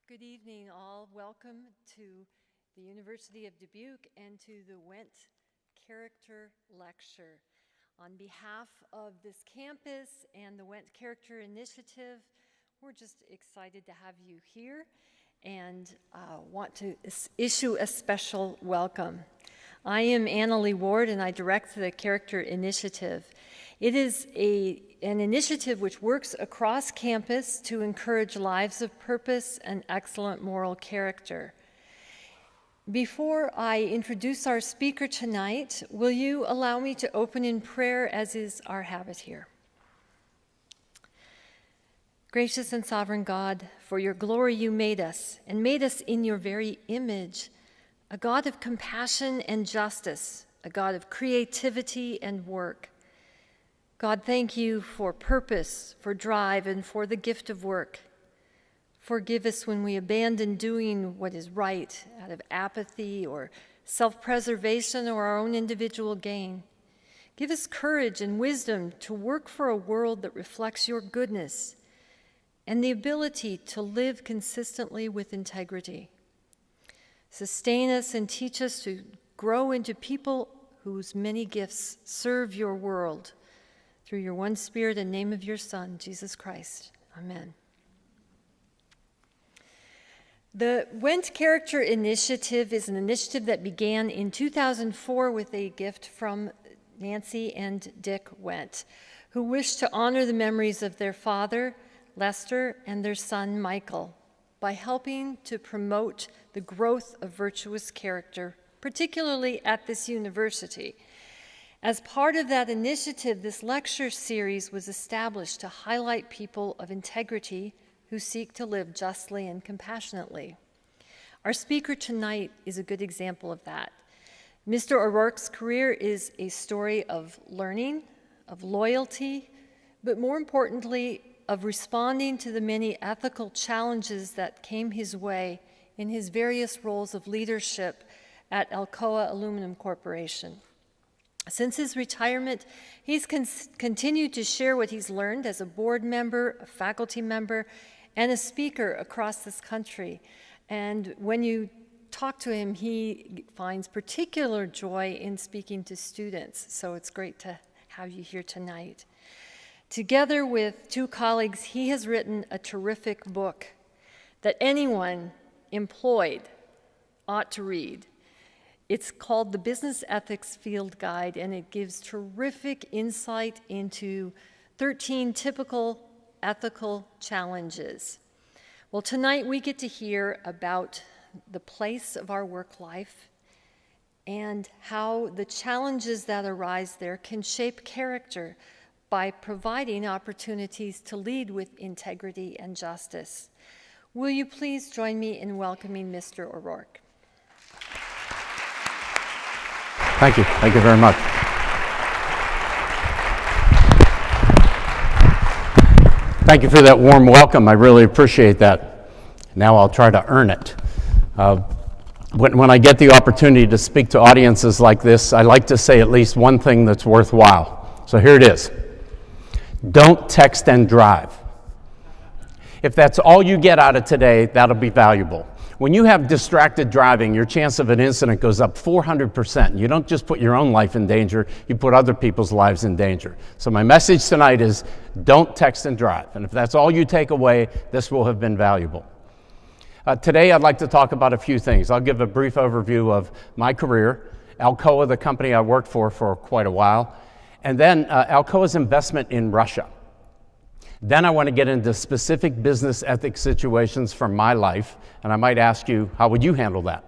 Good evening, all. Welcome to the University of Dubuque and to the Wendt Character Lecture. On behalf of this campus and the Wendt Character Initiative, we're just excited to have you here and want to issue a special welcome. I am Annalie Ward and I direct the Character Initiative. It is an initiative which works across campus to encourage lives of purpose and excellent moral character. Before I introduce our speaker tonight, will you allow me to open in prayer, as is our habit here? Gracious and sovereign God, for your glory you made us, and made us in your very image, a God of compassion and justice, a God of creativity and work. God, thank you for purpose, for drive, and for the gift of work. Forgive us when we abandon doing what is right out of apathy or self-preservation or our own individual gain. Give us courage and wisdom to work for a world that reflects your goodness and the ability to live consistently with integrity. Sustain us and teach us to grow into people whose many gifts serve your world. Through your one Spirit and name of your Son, Jesus Christ. Amen. The Wendt Character Initiative is an initiative that began in 2004 with a gift from Nancy and Dick Wendt, who wished to honor the memories of their father, Lester, and their son, Michael, by helping to promote the growth of virtuous character, particularly at this university. As part of that initiative, this lecture series was established to highlight people of integrity who seek to live justly and compassionately. Our speaker tonight is a good example of that. Mr. O'Rourke's career is a story of learning, of loyalty, but more importantly, of responding to the many ethical challenges that came his way in his various roles of leadership at Alcoa Aluminum Corporation. Since his retirement, he's continued to share what he's learned as a board member, a faculty member, and a speaker across this country. And when you talk to him, he finds particular joy in speaking to students. So it's great to have you here tonight. Together with two colleagues, he has written a terrific book that anyone employed ought to read. It's called The Business Ethics Field Guide, and it gives terrific insight into 13 typical ethical challenges. Well, tonight we get to hear about the place of our work life and how the challenges that arise there can shape character by providing opportunities to lead with integrity and justice. Will you please join me in welcoming Mr. O'Rourke? Thank you. Thank you very much. Thank you for that warm welcome. I really appreciate that. Now I'll try to earn it. When I get the opportunity to speak to audiences like this, I like to say at least one thing that's worthwhile. So here it is. Don't text and drive. If that's all you get out of today, that'll be valuable. When you have distracted driving, your chance of an incident goes up 400%. You don't just put your own life in danger, you put other people's lives in danger. So my message tonight is don't text and drive. And if that's all you take away, this will have been valuable. Today I'd like to talk about a few things. I'll give a brief overview of my career, Alcoa, the company I worked for quite a while, and then Alcoa's investment in Russia. Then I want to get into specific business ethics situations from my life, and I might ask you, how would you handle that?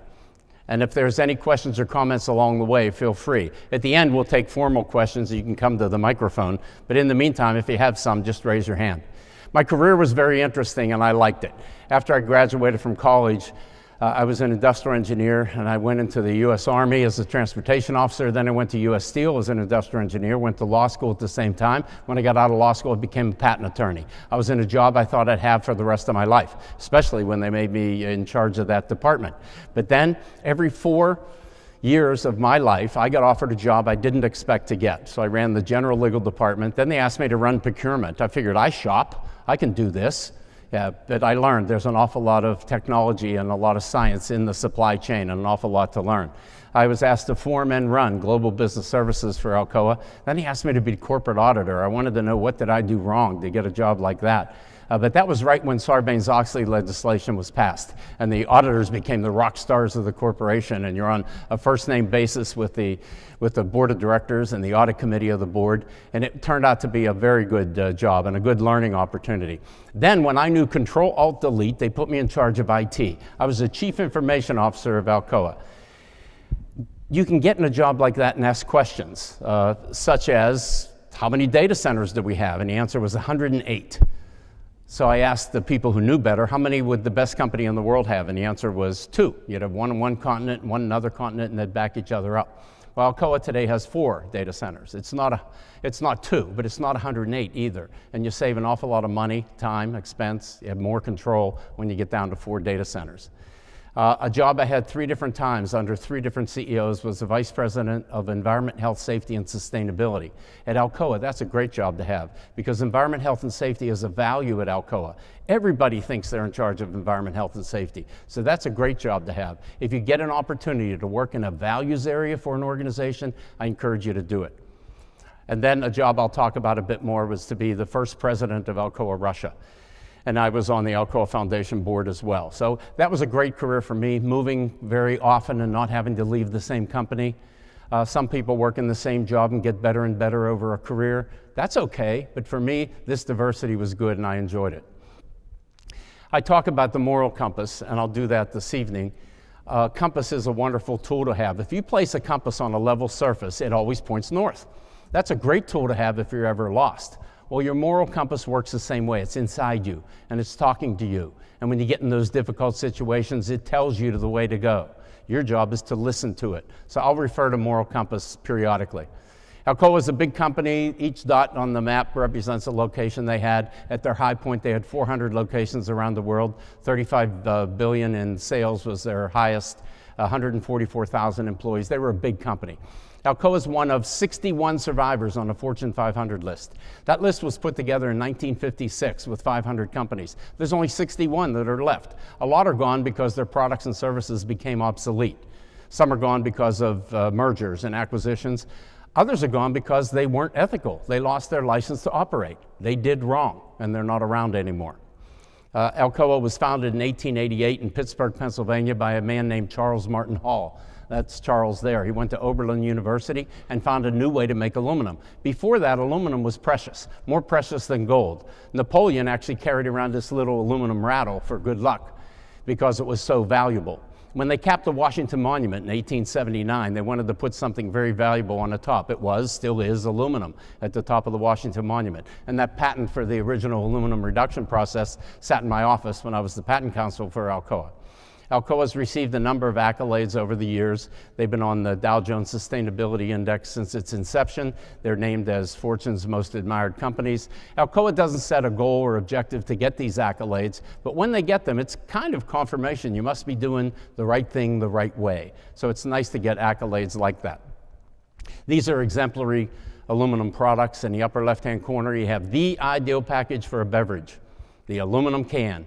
And if there's any questions or comments along the way, feel free. At the end, we'll take formal questions, you can come to the microphone, but in the meantime, if you have some, just raise your hand. My career was very interesting, and I liked it. After I graduated from college, I was an industrial engineer, and I went into the U.S. Army as a transportation officer. Then I went to U.S. Steel as an industrial engineer, went to law school at the same time. When I got out of law school, I became a patent attorney. I was in a job I thought I'd have for the rest of my life, especially when they made me in charge of that department. But then, every 4 years of my life, I got offered a job I didn't expect to get. So I ran the general legal department. Then they asked me to run procurement. I figured, I shop, I can do this. Yeah, but I learned there's an awful lot of technology and a lot of science in the supply chain and an awful lot to learn. I was asked to form and run global business services for Alcoa. Then he asked me to be corporate auditor. I wanted to know what did I do wrong to get a job like that. But that was right when Sarbanes-Oxley legislation was passed, and the auditors became the rock stars of the corporation, and you're on a first-name basis with the board of directors and the audit committee of the board, and it turned out to be a very good job and a good learning opportunity. Then when I knew Control-Alt-Delete, they put me in charge of IT. I was the Chief Information Officer of Alcoa. You can get in a job like that and ask questions, such as, how many data centers do we have? And the answer was 108. So I asked the people who knew better, how many would the best company in the world have? And the answer was 2. You'd have one on one continent and one on another continent, and they'd back each other up. Well, Alcoa today has 4 data centers. It's not 2, but it's not 108 either. And you save an awful lot of money, time, expense. You have more control when you get down to 4 data centers. A job I had 3 different times under 3 different CEOs was the Vice President of Environment, Health, Safety, and Sustainability. At Alcoa, that's a great job to have because environment, health, and safety is a value at Alcoa. Everybody thinks they're in charge of environment, health, and safety. So that's a great job to have. If you get an opportunity to work in a values area for an organization, I encourage you to do it. And then a job I'll talk about a bit more was to be the first president of Alcoa-Russia. And I was on the Alcoa Foundation board as well. So that was a great career for me, moving very often and not having to leave the same company. Some people work in the same job and get better and better over a career. That's okay, but for me, this diversity was good and I enjoyed it. I talk about the moral compass, and I'll do that this evening. Compass is a wonderful tool to have. If you place a compass on a level surface, it always points north. That's a great tool to have if you're ever lost. Well, your moral compass works the same way. It's inside you, and it's talking to you. And when you get in those difficult situations, it tells you the way to go. Your job is to listen to it. So I'll refer to moral compass periodically. Alcoa is a big company. Each dot on the map represents a location they had. At their high point, they had 400 locations around the world. 35 billion in sales was their highest, 144,000 employees. They were a big company. Alcoa is one of 61 survivors on a Fortune 500 list. That list was put together in 1956 with 500 companies. There's only 61 that are left. A lot are gone because their products and services became obsolete. Some are gone because of mergers and acquisitions. Others are gone because they weren't ethical. They lost their license to operate. They did wrong, and they're not around anymore. Alcoa was founded in 1888 in Pittsburgh, Pennsylvania by a man named Charles Martin Hall. That's Charles there. He went to Oberlin University and found a new way to make aluminum. Before that, aluminum was precious, more precious than gold. Napoleon actually carried around this little aluminum rattle for good luck because it was so valuable. When they capped the Washington Monument in 1879, they wanted to put something very valuable on the top. It was, still is, aluminum at the top of the Washington Monument. And that patent for the original aluminum reduction process sat in my office when I was the patent counsel for Alcoa. Alcoa has received a number of accolades over the years. They've been on the Dow Jones Sustainability Index since its inception. They're named as Fortune's most admired companies. Alcoa doesn't set a goal or objective to get these accolades, but when they get them, it's kind of confirmation you must be doing the right thing the right way. So it's nice to get accolades like that. These are exemplary aluminum products. In the upper left-hand corner, you have the ideal package for a beverage, the aluminum can.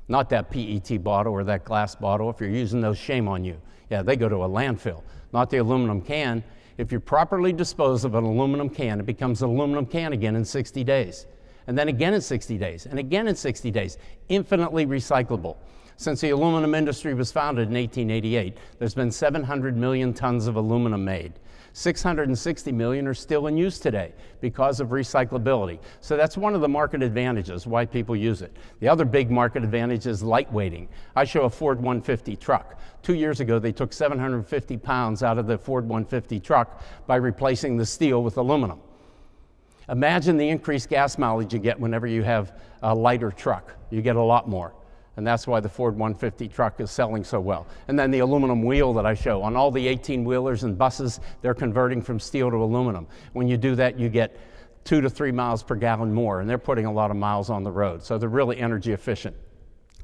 Not that PET bottle or that glass bottle. If you're using those, shame on you. Yeah, they go to a landfill. Not the aluminum can. If you properly dispose of an aluminum can, it becomes an aluminum can again in 60 days. And then again in 60 days, and again in 60 days. Infinitely recyclable. Since the aluminum industry was founded in 1888, there's been 700 million tons of aluminum made. 660 million are still in use today because of recyclability. So that's one of the market advantages, why people use it. The other big market advantage is lightweighting. I show a Ford 150 truck. 2 years ago, they took 750 pounds out of the Ford 150 truck by replacing the steel with aluminum. Imagine the increased gas mileage you get whenever you have a lighter truck. You get a lot more. And that's why the Ford 150 truck is selling so well. And then the aluminum wheel that I show. On all the 18-wheelers and buses, they're converting from steel to aluminum. When you do that, you get 2 to 3 miles per gallon more, and they're putting a lot of miles on the road. So they're really energy efficient.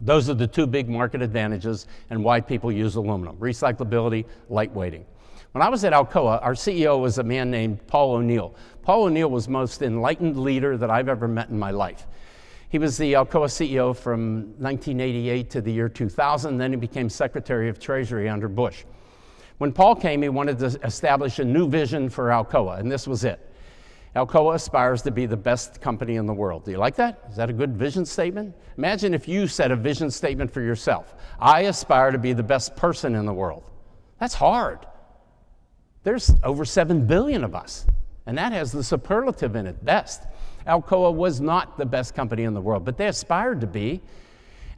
Those are the 2 big market advantages and why people use aluminum: recyclability, lightweighting. When I was at Alcoa, our CEO was a man named Paul O'Neill. Paul O'Neill was the most enlightened leader that I've ever met in my life. He was the Alcoa CEO from 1988 to the year 2000, then he became Secretary of Treasury under Bush. When Paul came, he wanted to establish a new vision for Alcoa, and this was it. Alcoa aspires to be the best company in the world. Do you like that? Is that a good vision statement? Imagine if you set a vision statement for yourself. I aspire to be the best person in the world. That's hard. There's over 7 billion of us, and that has the superlative in it, best. Alcoa was not the best company in the world, but they aspired to be.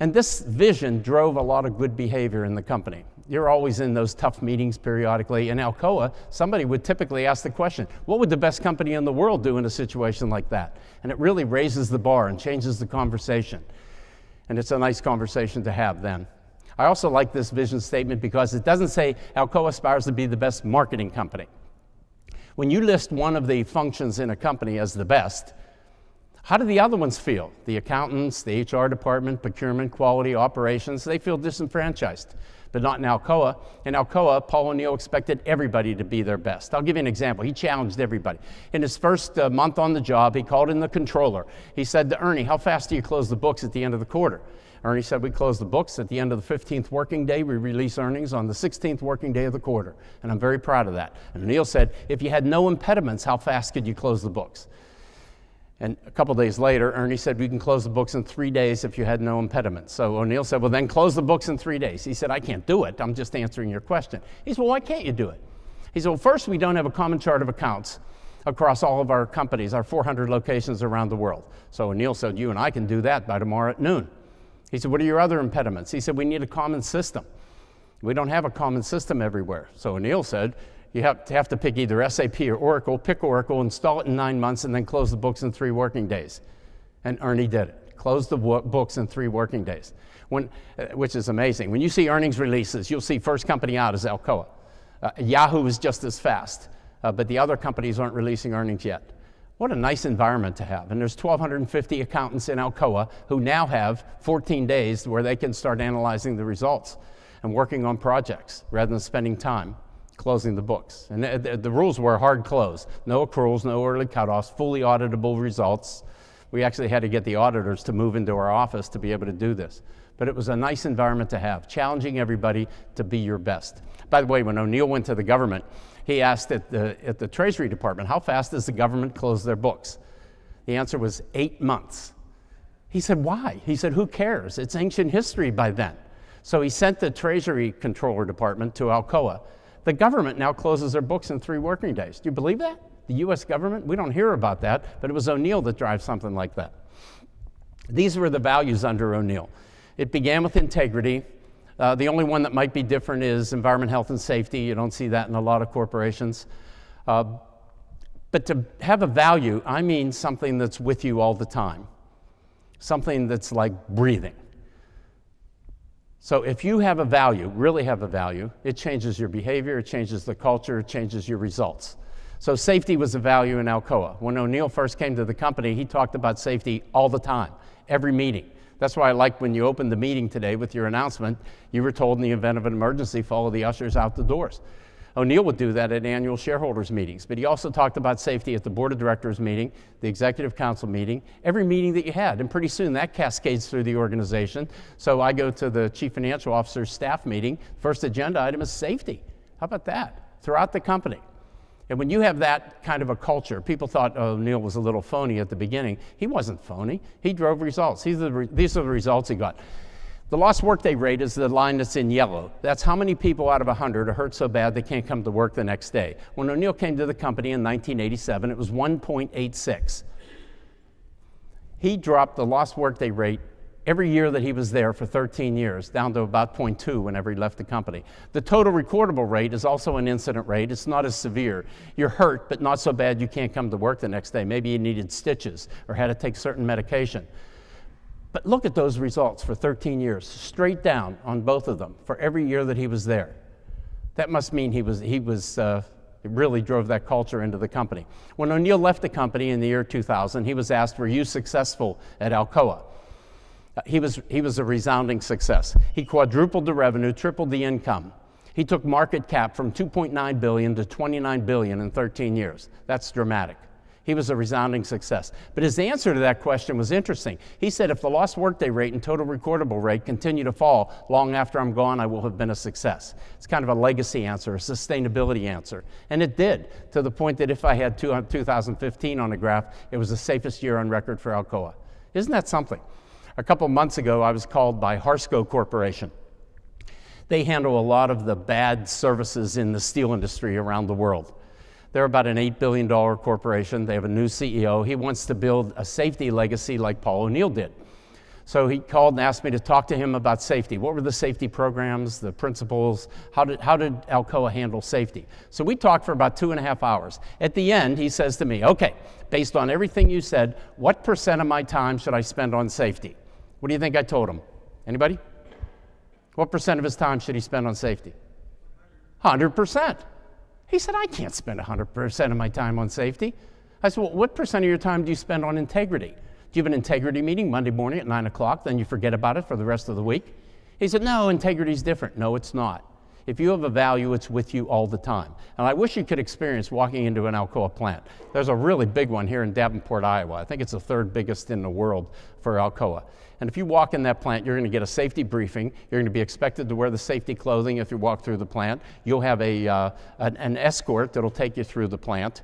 And this vision drove a lot of good behavior in the company. You're always in those tough meetings periodically. In Alcoa, somebody would typically ask the question, what would the best company in the world do in a situation like that? And it really raises the bar and changes the conversation. And it's a nice conversation to have then. I also like this vision statement because it doesn't say Alcoa aspires to be the best marketing company. When you list one of the functions in a company as the best, how do the other ones feel? The accountants, the HR department, procurement, quality, operations, they feel disenfranchised, but not in Alcoa. In Alcoa, Paul O'Neill expected everybody to be their best. I'll give you an example. He challenged everybody. In his first month on the job, he called in the controller. He said to Ernie, how fast do you close the books at the end of the quarter? Ernie said, we close the books at the end of the 15th working day. We release earnings on the 16th working day of the quarter. And I'm very proud of that. And O'Neill said, if you had no impediments, how fast could you close the books? And a couple days later, Ernie said, we can close the books in 3 days if you had no impediments. So O'Neill said, well, then close the books in 3 days. He said, I can't do it. I'm just answering your question. He said, well, why can't you do it? He said, well, first, we don't have a common chart of accounts across all of our companies, our 400 locations around the world. So O'Neill said, you and I can do that by tomorrow at noon. He said, what are your other impediments? He said, we need a common system. We don't have a common system everywhere. So O'Neill said, you have to pick either SAP or Oracle, pick Oracle, install it in 9 months, and then close the books in 3 working days. And Ernie did it. Closed the books in 3 working days, which is amazing. When you see earnings releases, you'll see first company out is Alcoa. Yahoo is just as fast, but the other companies aren't releasing earnings yet. What a nice environment to have. And there's 1,250 accountants in Alcoa who now have 14 days where they can start analyzing the results and working on projects rather than spending time closing the books. And the rules were hard close. No accruals, no early cutoffs, fully auditable results. We actually had to get the auditors to move into our office to be able to do this. But it was a nice environment to have, challenging everybody to be your best. By the way, when O'Neill went to the government, he asked at the Treasury Department, how fast does the government close their books? The answer was 8 months. He said, why? He said, who cares? It's ancient history by then. So he sent the Treasury Controller Department to Alcoa. The government now closes their books in 3 working days. Do you believe that? The U.S. government? We don't hear about that, but it was O'Neill that drives something like that. These were the values under O'Neill. It began with integrity. The only one that might be different is environment, health, and safety. You don't see that in a lot of corporations. But to have a value, I mean something that's with you all the time, something that's like breathing. So if you have a value, really have a value, it changes your behavior, it changes the culture, it changes your results. So safety was a value in Alcoa. When O'Neill first came to the company, he talked about safety all the time, every meeting. That's why I like when you opened the meeting today with your announcement, you were told in the event of an emergency, follow the ushers out the doors. O'Neill would do that at annual shareholders meetings, but he also talked about safety at the board of directors meeting, the executive council meeting, every meeting that you had, and pretty soon that cascades through the organization. So I go to the chief financial officer's staff meeting, first agenda item is safety. How about that? Throughout the company. And when you have that kind of a culture, people thought O'Neill was a little phony at the beginning. He wasn't phony. He drove results. These are the results he got. The lost workday rate is the line that's in yellow. That's how many people out of 100 are hurt so bad they can't come to work the next day. When O'Neill came to the company in 1987, it was 1.86. He dropped the lost workday rate every year that he was there for 13 years, down to about 0.2 whenever he left the company. The total recordable rate is also an incident rate. It's not as severe. You're hurt, but not so bad you can't come to work the next day. Maybe you needed stitches or had to take certain medication. But look at those results for 13 years, straight down on both of them for every year that he was there. That must mean he really drove that culture into the company. When O'Neill left the company in the year 2000, he was asked, were you successful at Alcoa? He was a resounding success. He quadrupled the revenue, tripled the income. He took market cap from $2.9 billion to $29 billion in 13 years. That's dramatic. He was a resounding success. But his answer to that question was interesting. He said, if the lost workday rate and total recordable rate continue to fall long after I'm gone, I will have been a success. It's kind of a legacy answer, a sustainability answer. And it did, to the point that if I had 2015 on a graph, it was the safest year on record for Alcoa. Isn't that something? A couple months ago, I was called by Harsco Corporation. They handle a lot of the bad services in the steel industry around the world. They're about an $8 billion corporation. They have a new CEO. He wants to build a safety legacy like Paul O'Neill did. So he called and asked me to talk to him about safety. What were the safety programs, the principles? How did Alcoa handle safety? So we talked for about 2.5 hours. At the end, he says to me, okay, based on everything you said, what % of my time should I spend on safety? What do you think I told him? Anybody? What % of his time should he spend on safety? 100%. He said, I can't spend 100% of my time on safety. I said, well, what % of your time do you spend on integrity? Do you have an integrity meeting Monday morning at 9 o'clock, then you forget about it for the rest of the week? He said, no, integrity is different. No, it's not. If you have a value, it's with you all the time. And I wish you could experience walking into an Alcoa plant. There's a really big one here in Davenport, Iowa. I think it's the 3rd biggest in the world for Alcoa. And if you walk in that plant, you're going to get a safety briefing. You're going to be expected to wear the safety clothing if you walk through the plant. You'll have an escort that'll take you through the plant.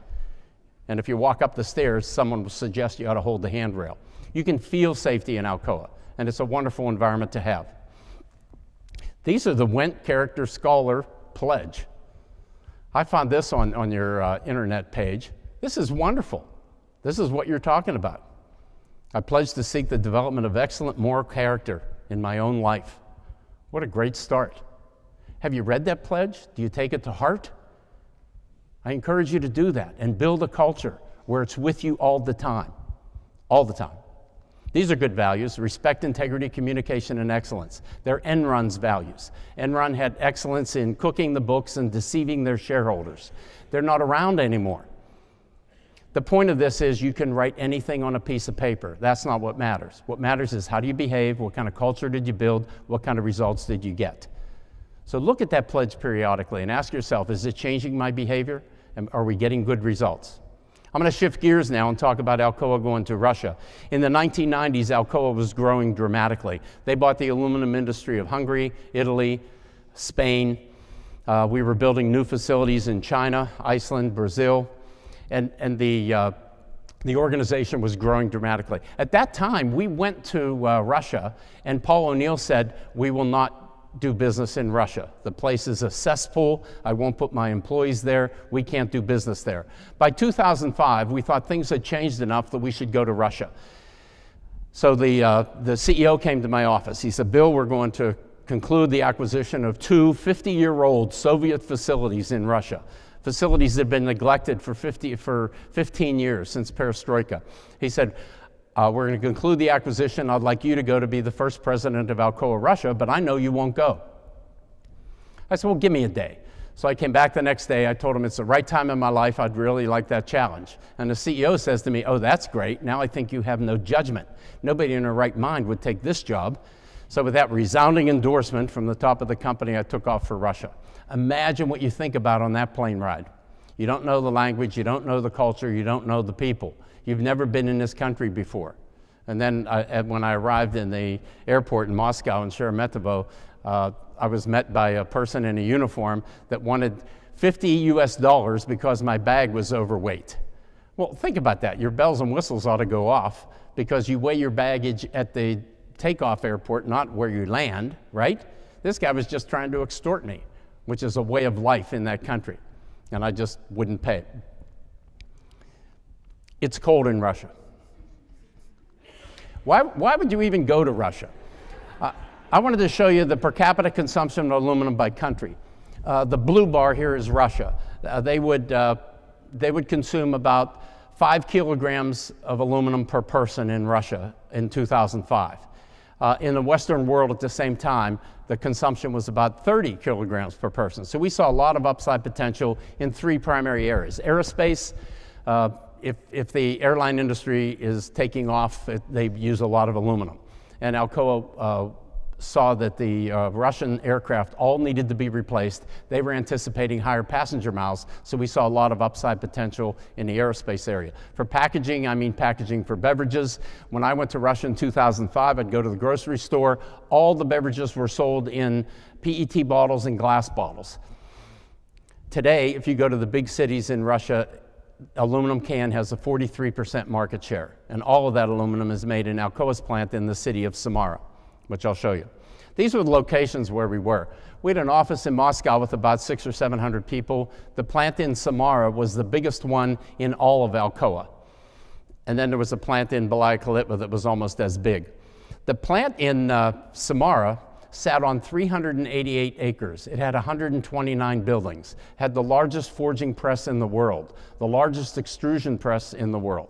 And if you walk up the stairs, someone will suggest you ought to hold the handrail. You can feel safety in Alcoa, and it's a wonderful environment to have. These are the Wendt Character Scholar Pledge. I found this on your internet page. This is wonderful. This is what you're talking about. I pledge to seek the development of excellent moral character in my own life. What a great start. Have you read that pledge? Do you take it to heart? I encourage you to do that and build a culture where it's with you all the time. All the time. These are good values: respect, integrity, communication, and excellence. They're Enron's values. Enron had excellence in cooking the books and deceiving their shareholders. They're not around anymore. The point of this is you can write anything on a piece of paper. That's not what matters. What matters is how do you behave, what kind of culture did you build, what kind of results did you get. So look at that pledge periodically and ask yourself, is it changing my behavior? And are we getting good results? I'm going to shift gears now and talk about Alcoa going to Russia. In the 1990s, Alcoa was growing dramatically. They bought the aluminum industry of Hungary, Italy, Spain. We were building new facilities in China, Iceland, Brazil. And the organization was growing dramatically. At that time, we went to Russia, and Paul O'Neill said, we will not do business in Russia. The place is a cesspool. I won't put my employees there. We can't do business there. By 2005, we thought things had changed enough that we should go to Russia. So the CEO came to my office. He said, Bill, we're going to conclude the acquisition of 2 50-year-old Soviet facilities in Russia. Facilities that have been neglected for 15 years since perestroika. He said, we're going to conclude the acquisition. I'd like you to go to be the first president of Alcoa-Russia, but I know you won't go. I said, well, give me a day. So I came back the next day. I told him it's the right time in my life. I'd really like that challenge. And the CEO says to me, oh, that's great. Now I think you have no judgment. Nobody in their right mind would take this job. So with that resounding endorsement from the top of the company, I took off for Russia. Imagine what you think about on that plane ride. You don't know the language, you don't know the culture, you don't know the people. You've never been in this country before. And then when I arrived in the airport in Moscow in Sheremetyevo, I was met by a person in a uniform that wanted $50 US because my bag was overweight. Well, think about that. Your bells and whistles ought to go off because you weigh your baggage at the takeoff airport, not where you land, right? This guy was just trying to extort me, which is a way of life in that country, and I just wouldn't pay it. It's cold in Russia. Why would you even go to Russia? I wanted to show you the per capita consumption of aluminum by country. The blue bar here is Russia. They would consume about 5 kilograms of aluminum per person in Russia in 2005. In the Western world at the same time, the consumption was about 30 kilograms per person. So we saw a lot of upside potential in 3 primary areas. Aerospace, if the airline industry is taking off, they use a lot of aluminum. And Alcoa saw that the Russian aircraft all needed to be replaced. They were anticipating higher passenger miles, so we saw a lot of upside potential in the aerospace area. For packaging, I mean packaging for beverages. When I went to Russia in 2005, I'd go to the grocery store. All the beverages were sold in PET bottles and glass bottles. Today, if you go to the big cities in Russia, aluminum can has a 43% market share, and all of that aluminum is made in Alcoa's plant in the city of Samara, which I'll show you. These were the locations where we were. We had an office in Moscow with about 600 or 700 people. The plant in Samara was the biggest one in all of Alcoa. And then there was a plant in Belaya-Kalitva that was almost as big. The plant in Samara sat on 388 acres. It had 129 buildings, had the largest forging press in the world, the largest extrusion press in the world.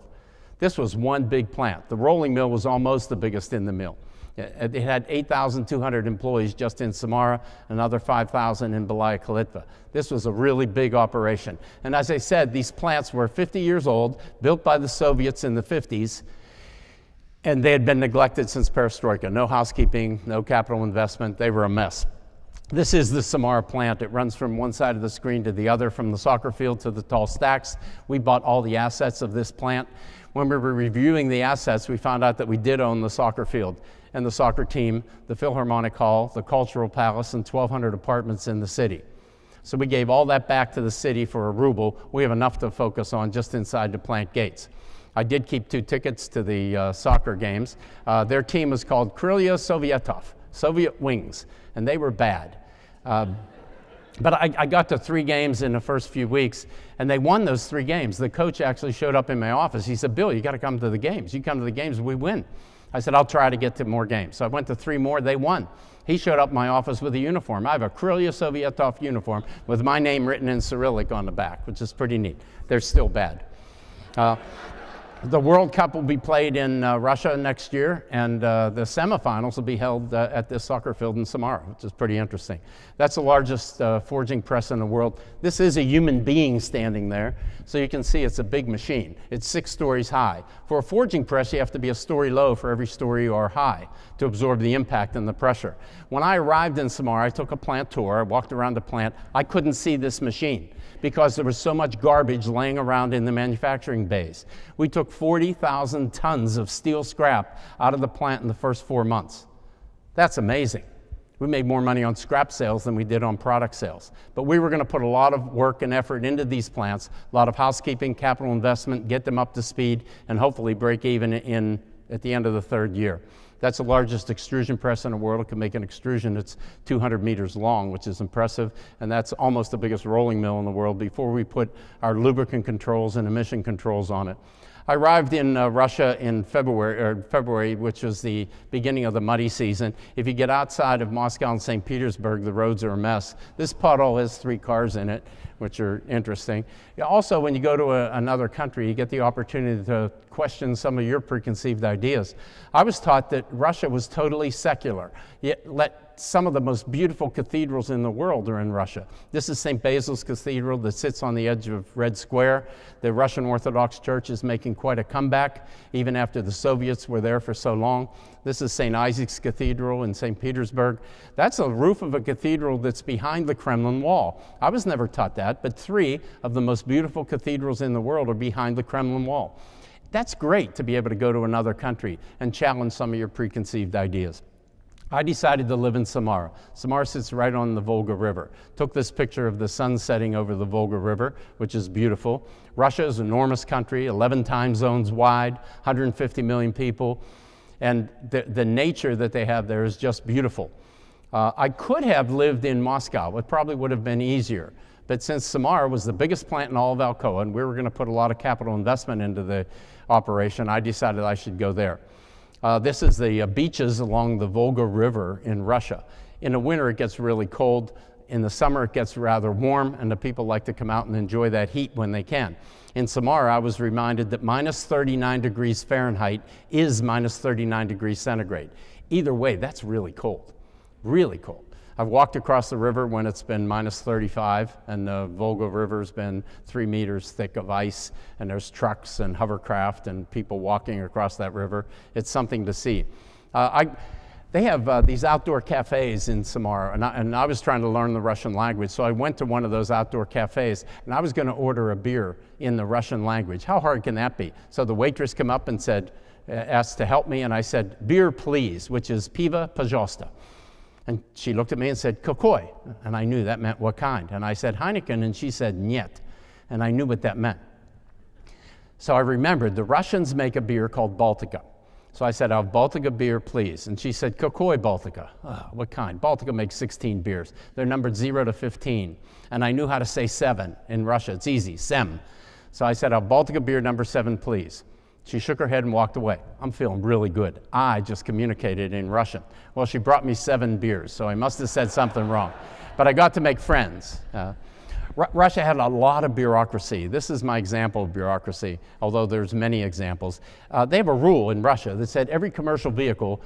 This was one big plant. The rolling mill was almost the biggest in the mill. It had 8,200 employees just in Samara, another 5,000 in Belaya-Kalitva. This was a really big operation. And as I said, these plants were 50 years old, built by the Soviets in the 50s, and they had been neglected since perestroika. No housekeeping, no capital investment. They were a mess. This is the Samara plant. It runs from one side of the screen to the other, from the soccer field to the tall stacks. We bought all the assets of this plant. When we were reviewing the assets, we found out that we did own the soccer field and the soccer team, the Philharmonic Hall, the Cultural Palace, and 1,200 apartments in the city. So we gave all that back to the city for a ruble. We have enough to focus on just inside the plant gates. I did keep 2 tickets to the soccer games. Their team was called Krylia Sovietov, Soviet Wings, and they were bad. But I got to 3 games in the first few weeks, and they won those 3 games. The coach actually showed up in my office. He said, "Bill, you got to come to the games. You come to the games, we win." I said, "I'll try to get to more games." So I went to 3 more. They won. He showed up in my office with a uniform. I have a Krylia Sovietov uniform with my name written in Cyrillic on the back, which is pretty neat. They're still bad. The World Cup will be played in Russia next year, and the semifinals will be held at this soccer field in Samara, which is pretty interesting. That's the largest forging press in the world. This is a human being standing there, so you can see it's a big machine. It's 6 stories high. For a forging press, you have to be a story low for every story you are high to absorb the impact and the pressure. When I arrived in Samara, I took a plant tour. I walked around the plant. I couldn't see this machine because there was so much garbage laying around in the manufacturing bays. We took 40,000 tons of steel scrap out of the plant in the first 4 months. That's amazing. We made more money on scrap sales than we did on product sales. But we were going to put a lot of work and effort into these plants, a lot of housekeeping, capital investment, get them up to speed, and hopefully break even at the end of the 3rd year. That's the largest extrusion press in the world. It can make an extrusion that's 200 meters long, which is impressive, and that's almost the biggest rolling mill in the world before we put our lubricant controls and emission controls on it. I arrived in Russia in February, which was the beginning of the muddy season. If you get outside of Moscow and St. Petersburg, the roads are a mess. This puddle has 3 cars in it, which are interesting. Also, when you go to another country, you get the opportunity to question some of your preconceived ideas. I was taught that Russia was totally secular, yet some of the most beautiful cathedrals in the world are in Russia. This is St. Basil's Cathedral that sits on the edge of Red Square. The Russian Orthodox Church is making quite a comeback, even after the Soviets were there for so long. This is St. Isaac's Cathedral in St. Petersburg. That's a roof of a cathedral that's behind the Kremlin wall. I was never taught that, but 3 of the most beautiful cathedrals in the world are behind the Kremlin wall. That's great to be able to go to another country and challenge some of your preconceived ideas. I decided to live in Samara. Samara sits right on the Volga River. Took this picture of the sun setting over the Volga River, which is beautiful. Russia is an enormous country, 11 time zones wide, 150 million people, and the nature that they have there is just beautiful. I could have lived in Moscow. It probably would have been easier. But since Samara was the biggest plant in all of Alcoa, and we were going to put a lot of capital investment into the operation, I decided I should go there. This is the beaches along the Volga River in Russia. In the winter, it gets really cold. In the summer, it gets rather warm, and the people like to come out and enjoy that heat when they can. In Samara, I was reminded that minus 39 degrees Fahrenheit is minus 39 degrees centigrade. Either way, that's really cold, really cold. I've walked across the river when it's been minus 35, and the Volga River's been 3 meters thick of ice, and there's trucks and hovercraft and people walking across that river. It's something to see. They have these outdoor cafes in Samara, and I was trying to learn the Russian language, so I went to one of those outdoor cafes, and I was going to order a beer in the Russian language. How hard can that be? So the waitress came up and asked to help me, and I said, "Beer, please," which is "Piva, pожалуйста." And she looked at me and said, "Какой?" And I knew that meant what kind. And I said, "Heineken," and she said, "Нет." And I knew what that meant. So I remembered the Russians make a beer called Baltica. So I said, "I'll have Baltica beer, please." And she said, "Какой Baltica?" Oh, what kind? Baltica makes 16 beers. They're numbered 0 to 15. And I knew how to say 7 in Russia. It's easy, sem. So I said, "I'll have Baltica beer number 7, please." She shook her head and walked away. I'm feeling really good. I just communicated in Russian. Well, she brought me 7 beers, so I must have said something wrong. But I got to make friends. Russia had a lot of bureaucracy. This is my example of bureaucracy, although there's many examples. They have a rule in Russia that said every commercial vehicle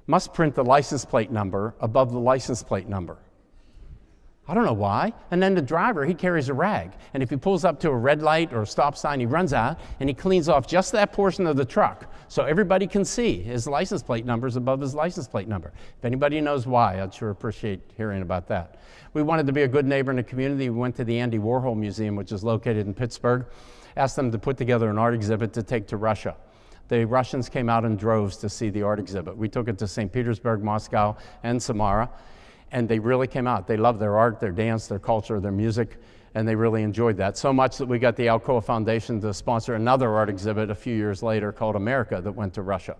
must print the license plate number above the license plate number. I don't know why. And then the driver, he carries a rag. And if he pulls up to a red light or a stop sign, he runs out and he cleans off just that portion of the truck so everybody can see his license plate number is above his license plate number. If anybody knows why, I'd sure appreciate hearing about that. We wanted to be a good neighbor in the community. We went to the Andy Warhol Museum, which is located in Pittsburgh, asked them to put together an art exhibit to take to Russia. The Russians came out in droves to see the art exhibit. We took it to St. Petersburg, Moscow, and Samara, and they really came out. They loved their art, their dance, their culture, their music, and they really enjoyed that. So much that we got the Alcoa Foundation to sponsor another art exhibit a few years later called America that went to Russia.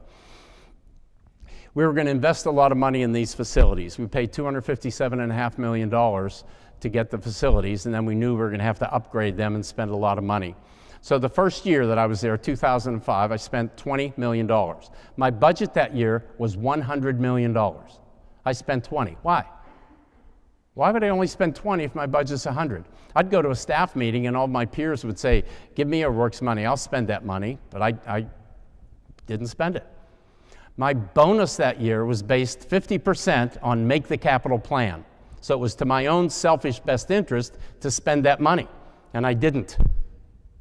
We were going to invest a lot of money in these facilities. We paid $257.5 million to get the facilities, and then we knew we were going to have to upgrade them and spend a lot of money. So the first year that I was there, 2005, I spent $20 million. My budget that year was $100 million. I spent 20. Why? Why would I only spend 20 if my budget's 100? I'd go to a staff meeting and all my peers would say, "Give me your works money, I'll spend that money," but I didn't spend it. My bonus that year was based 50% on make the capital plan. So it was to my own selfish best interest to spend that money, and I didn't.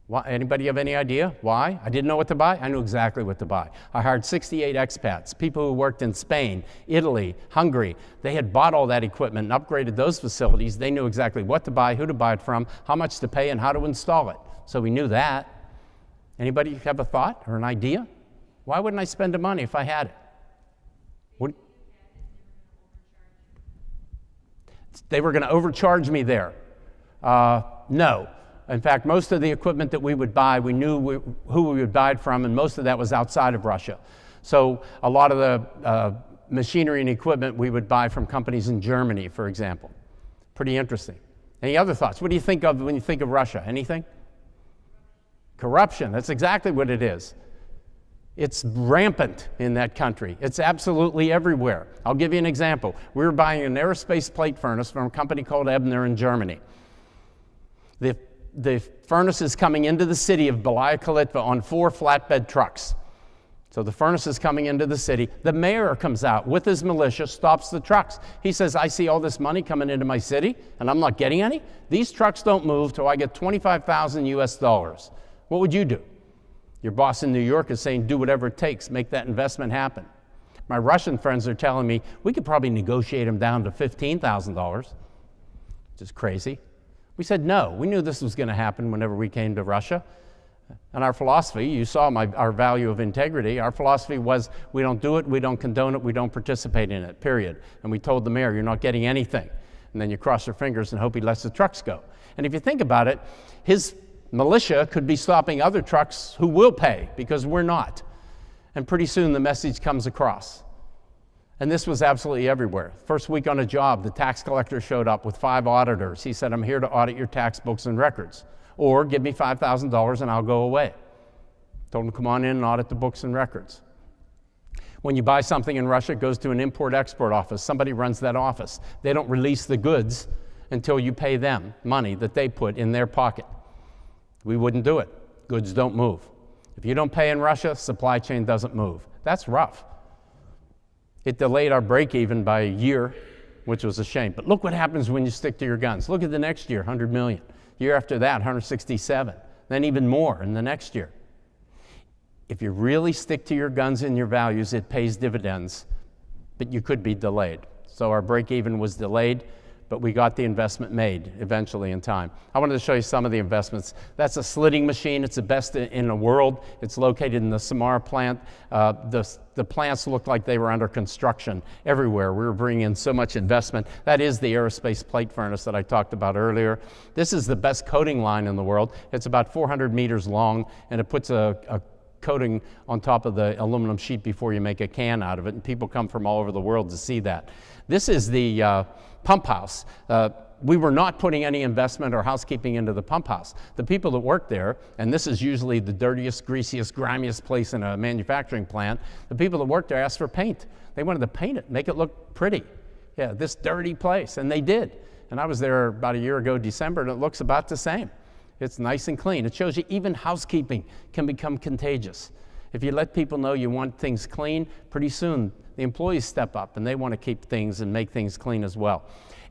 Why? Anybody have any idea why? I didn't know what to buy? I knew exactly what to buy. I hired 68 expats, people who worked in Spain, Italy, Hungary. They had bought all that equipment and upgraded those facilities. They knew exactly what to buy, who to buy it from, how much to pay, and how to install it. So we knew that. Anybody have a thought or an idea? Why wouldn't I spend the money if I had it? They were going to overcharge me there. No. In fact, most of the equipment that we would buy, we knew who we would buy it from, and most of that was outside of Russia. So a lot of the machinery and equipment we would buy from companies in Germany, for example. Pretty interesting. Any other thoughts? What do you think of when you think of Russia? Anything? Corruption. That's exactly what it is. It's rampant in that country. It's absolutely everywhere. I'll give you an example. We were buying an aerospace plate furnace from a company called Ebner in Germany. The furnace is coming into the city of Belaya Kalitva on 4 flatbed trucks. So the furnace is coming into the city. The mayor comes out with his militia, stops the trucks. He says, "I see all this money coming into my city, and I'm not getting any. These trucks don't move till I get 25,000 US dollars. What would you do?" Your boss in New York is saying, "Do whatever it takes, make that investment happen." My Russian friends are telling me, we could probably negotiate them down to $15,000, which is crazy. We said no. We knew this was going to happen whenever we came to Russia. And our philosophy, you saw our value of integrity, our philosophy was we don't do it, we don't condone it, we don't participate in it, period. And we told the mayor, "You're not getting anything." And then you cross your fingers and hope he lets the trucks go. And if you think about it, his militia could be stopping other trucks who will pay because we're not. And pretty soon the message comes across. And this was absolutely everywhere. First week on a job, the tax collector showed up with 5 auditors. He said, "I'm here to audit your tax books and records. Or give me $5,000 and I'll go away." Told him to come on in and audit the books and records. When you buy something in Russia, it goes to an import-export office. Somebody runs that office. They don't release the goods until you pay them money that they put in their pocket. We wouldn't do it. Goods don't move. If you don't pay in Russia, supply chain doesn't move. That's rough. It delayed our break-even by a year, which was a shame. But look what happens when you stick to your guns. Look at the next year, 100 million. Year after that, 167. Then even more in the next year. If you really stick to your guns and your values, it pays dividends but you could be delayed. So our break-even was delayed, but we got the investment made eventually in time. I wanted to show you some of the investments. That's a slitting machine. It's the best in the world. It's located in the Samara plant. The plants looked like they were under construction everywhere. We were bringing in so much investment. That is the aerospace plate furnace that I talked about earlier. This is the best coating line in the world. It's about 400 meters long, and it puts a coating on top of the aluminum sheet before you make a can out of it, and people come from all over the world to see that. This is the pump house. We were not putting any investment or housekeeping into the pump house. The people that work there, and this is usually the dirtiest, greasiest, grimiest place in a manufacturing plant, the people that work there asked for paint. They wanted to paint it, make it look pretty. Yeah, this dirty place, and they did. And I was there about a year ago, December, and it looks about the same. It's nice and clean. It shows you even housekeeping can become contagious. If you let people know you want things clean, pretty soon the employees step up and they want to keep things and make things clean as well.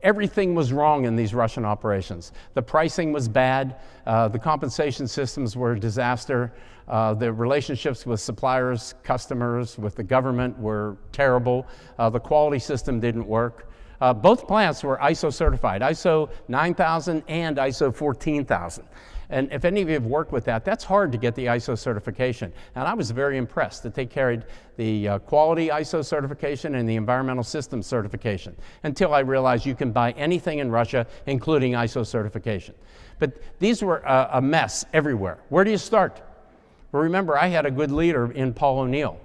Everything was wrong in these Russian operations. The pricing was bad. The compensation systems were a disaster. The relationships with suppliers, customers, with the government were terrible. The quality system didn't work. Both plants were ISO certified, ISO 9000 and ISO 14000. And if any of you have worked with that, that's hard to get the ISO certification. And I was very impressed that they carried the quality ISO certification and the environmental systems certification, until I realized you can buy anything in Russia, including ISO certification. But these were a mess everywhere. Where do you start? Well, remember, I had a good leader in Paul O'Neill,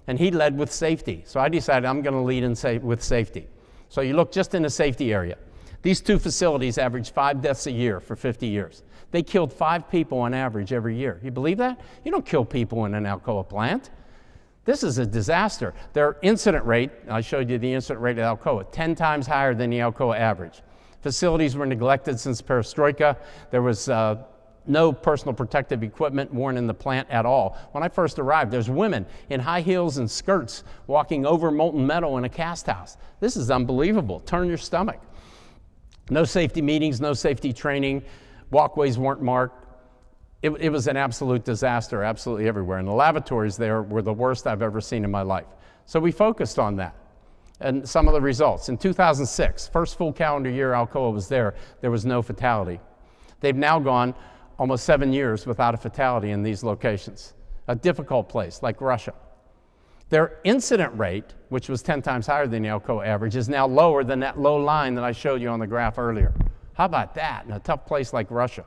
and he led with safety. So I decided I'm going to lead with safety. So you look just in the safety area. These two facilities averaged 5 deaths a year for 50 years. They killed 5 people on average every year. You believe that? You don't kill people in an Alcoa plant. This is a disaster. Their incident rate, I showed you the incident rate at Alcoa, 10 times higher than the Alcoa average. Facilities were neglected since perestroika. There was no personal protective equipment worn in the plant at all. When I first arrived, there's women in high heels and skirts walking over molten metal in a cast house. This is unbelievable. Turn your stomach. No safety meetings, no safety training. Walkways weren't marked. It was an absolute disaster, absolutely everywhere. And the lavatories there were the worst I've ever seen in my life. So we focused on that. And some of the results. In 2006, first full calendar year Alcoa was there was no fatality. They've now gone almost 7 years without a fatality in these locations. A difficult place like Russia. Their incident rate, which was 10 times higher than the Alcoa average, is now lower than that low line that I showed you on the graph earlier. How about that in a tough place like Russia?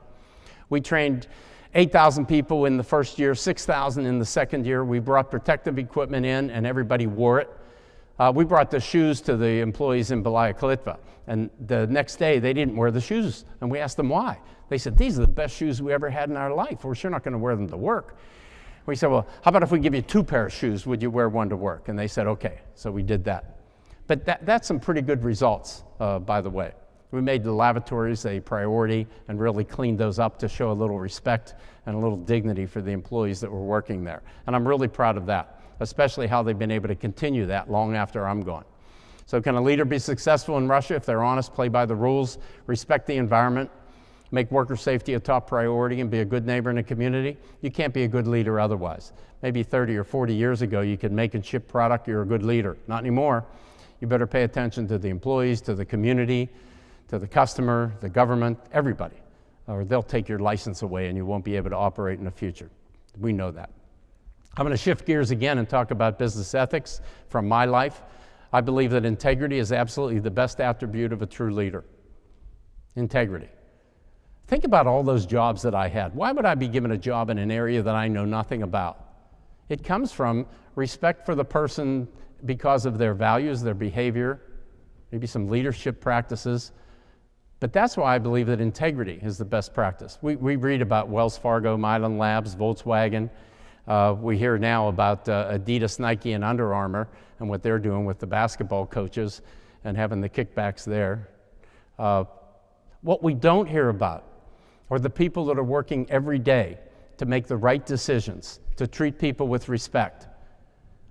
We trained 8,000 people in the first year, 6,000 in the second year. We brought protective equipment in and everybody wore it. We brought the shoes to the employees in Belaya Kalitva, and the next day they didn't wear the shoes, and we asked them why. They said, these are the best shoes we ever had in our life. We're sure not going to wear them to work. We said, well, how about if we give you 2 pairs of shoes, would you wear one to work? And they said, okay, so we did that. But that's some pretty good results, by the way. We made the lavatories a priority and really cleaned those up to show a little respect and a little dignity for the employees that were working there. And I'm really proud of that, especially how they've been able to continue that long after I'm gone. So can a leader be successful in Russia if they're honest, play by the rules, respect the environment, make worker safety a top priority, and be a good neighbor in the community? You can't be a good leader otherwise. Maybe 30 or 40 years ago you could make and ship product, you're a good leader. Not anymore. You better pay attention to the employees, to the community, to the customer, the government, everybody, or they'll take your license away and you won't be able to operate in the future. We know that. I'm going to shift gears again and talk about business ethics from my life. I believe that integrity is absolutely the best attribute of a true leader. Integrity. Think about all those jobs that I had. Why would I be given a job in an area that I know nothing about? It comes from respect for the person because of their values, their behavior, maybe some leadership practices. But that's why I believe that integrity is the best practice. We read about Wells Fargo, Milan Labs, Volkswagen. We hear now about Adidas, Nike, and Under Armour and what they're doing with the basketball coaches and having the kickbacks there. What we don't hear about are the people that are working every day to make the right decisions, to treat people with respect.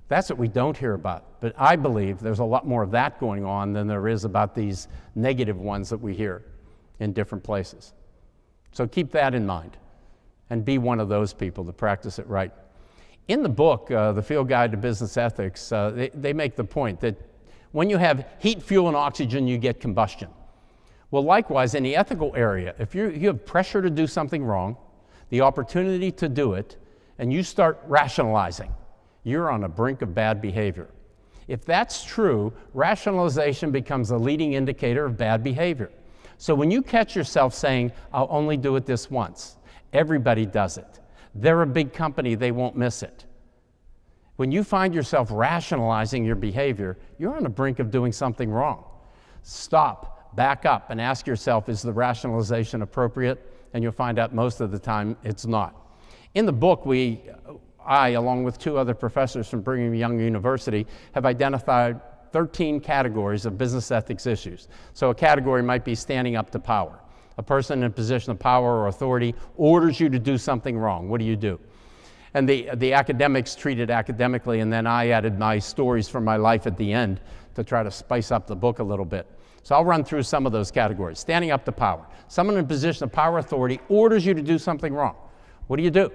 That's what we don't hear about. But I believe there's a lot more of that going on than there is about these negative ones that we hear in different places. So keep that in mind and be one of those people to practice it right. In the book, The Field Guide to Business Ethics, they make the point that When you have heat, fuel, and oxygen, you get combustion. Well, likewise, in the ethical area, if you have pressure to do something wrong, the opportunity to do it, and you start rationalizing, you're on the brink of bad behavior. If that's true, rationalization becomes a leading indicator of bad behavior. So when you catch yourself saying, I'll only do it this once, everybody does it. They're a big company, they won't miss it. When you find yourself rationalizing your behavior, you're on the brink of doing something wrong. Stop, back up, and ask yourself, is the rationalization appropriate? And you'll find out most of the time it's not. In the book, I, along with 2 other professors from Brigham Young University, have identified 13 categories of business ethics issues. So a category might be standing up to power. A person in a position of power or authority orders you to do something wrong. What do you do? And the academics treat it academically, and then I added my stories from my life at the end to try to spice up the book a little bit. So I'll run through some of those categories. Standing up to power. Someone in a position of power authority orders you to do something wrong. What do you do?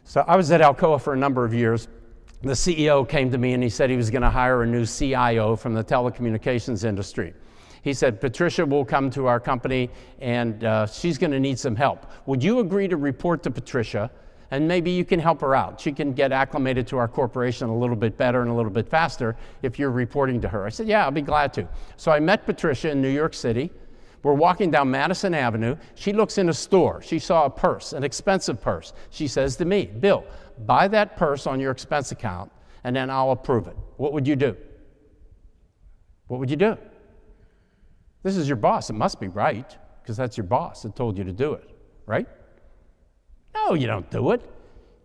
So I was at Alcoa for a number of years. The CEO came to me and he said he was going to hire a new CIO from the telecommunications industry. He said, Patricia will come to our company and she's going to need some help. Would you agree to report to Patricia, and maybe you can help her out? She can get acclimated to our corporation a little bit better and a little bit faster if you're reporting to her. I said, yeah, I'll be glad to. So I met Patricia in New York City. We're walking down Madison Avenue. She looks in a store. She saw a purse, an expensive purse. She says to me, Bill, buy that purse on your expense account and then I'll approve it. What would you do? What would you do? This is your boss. It must be right, because that's your boss that told you to do it, right? No, you don't do it.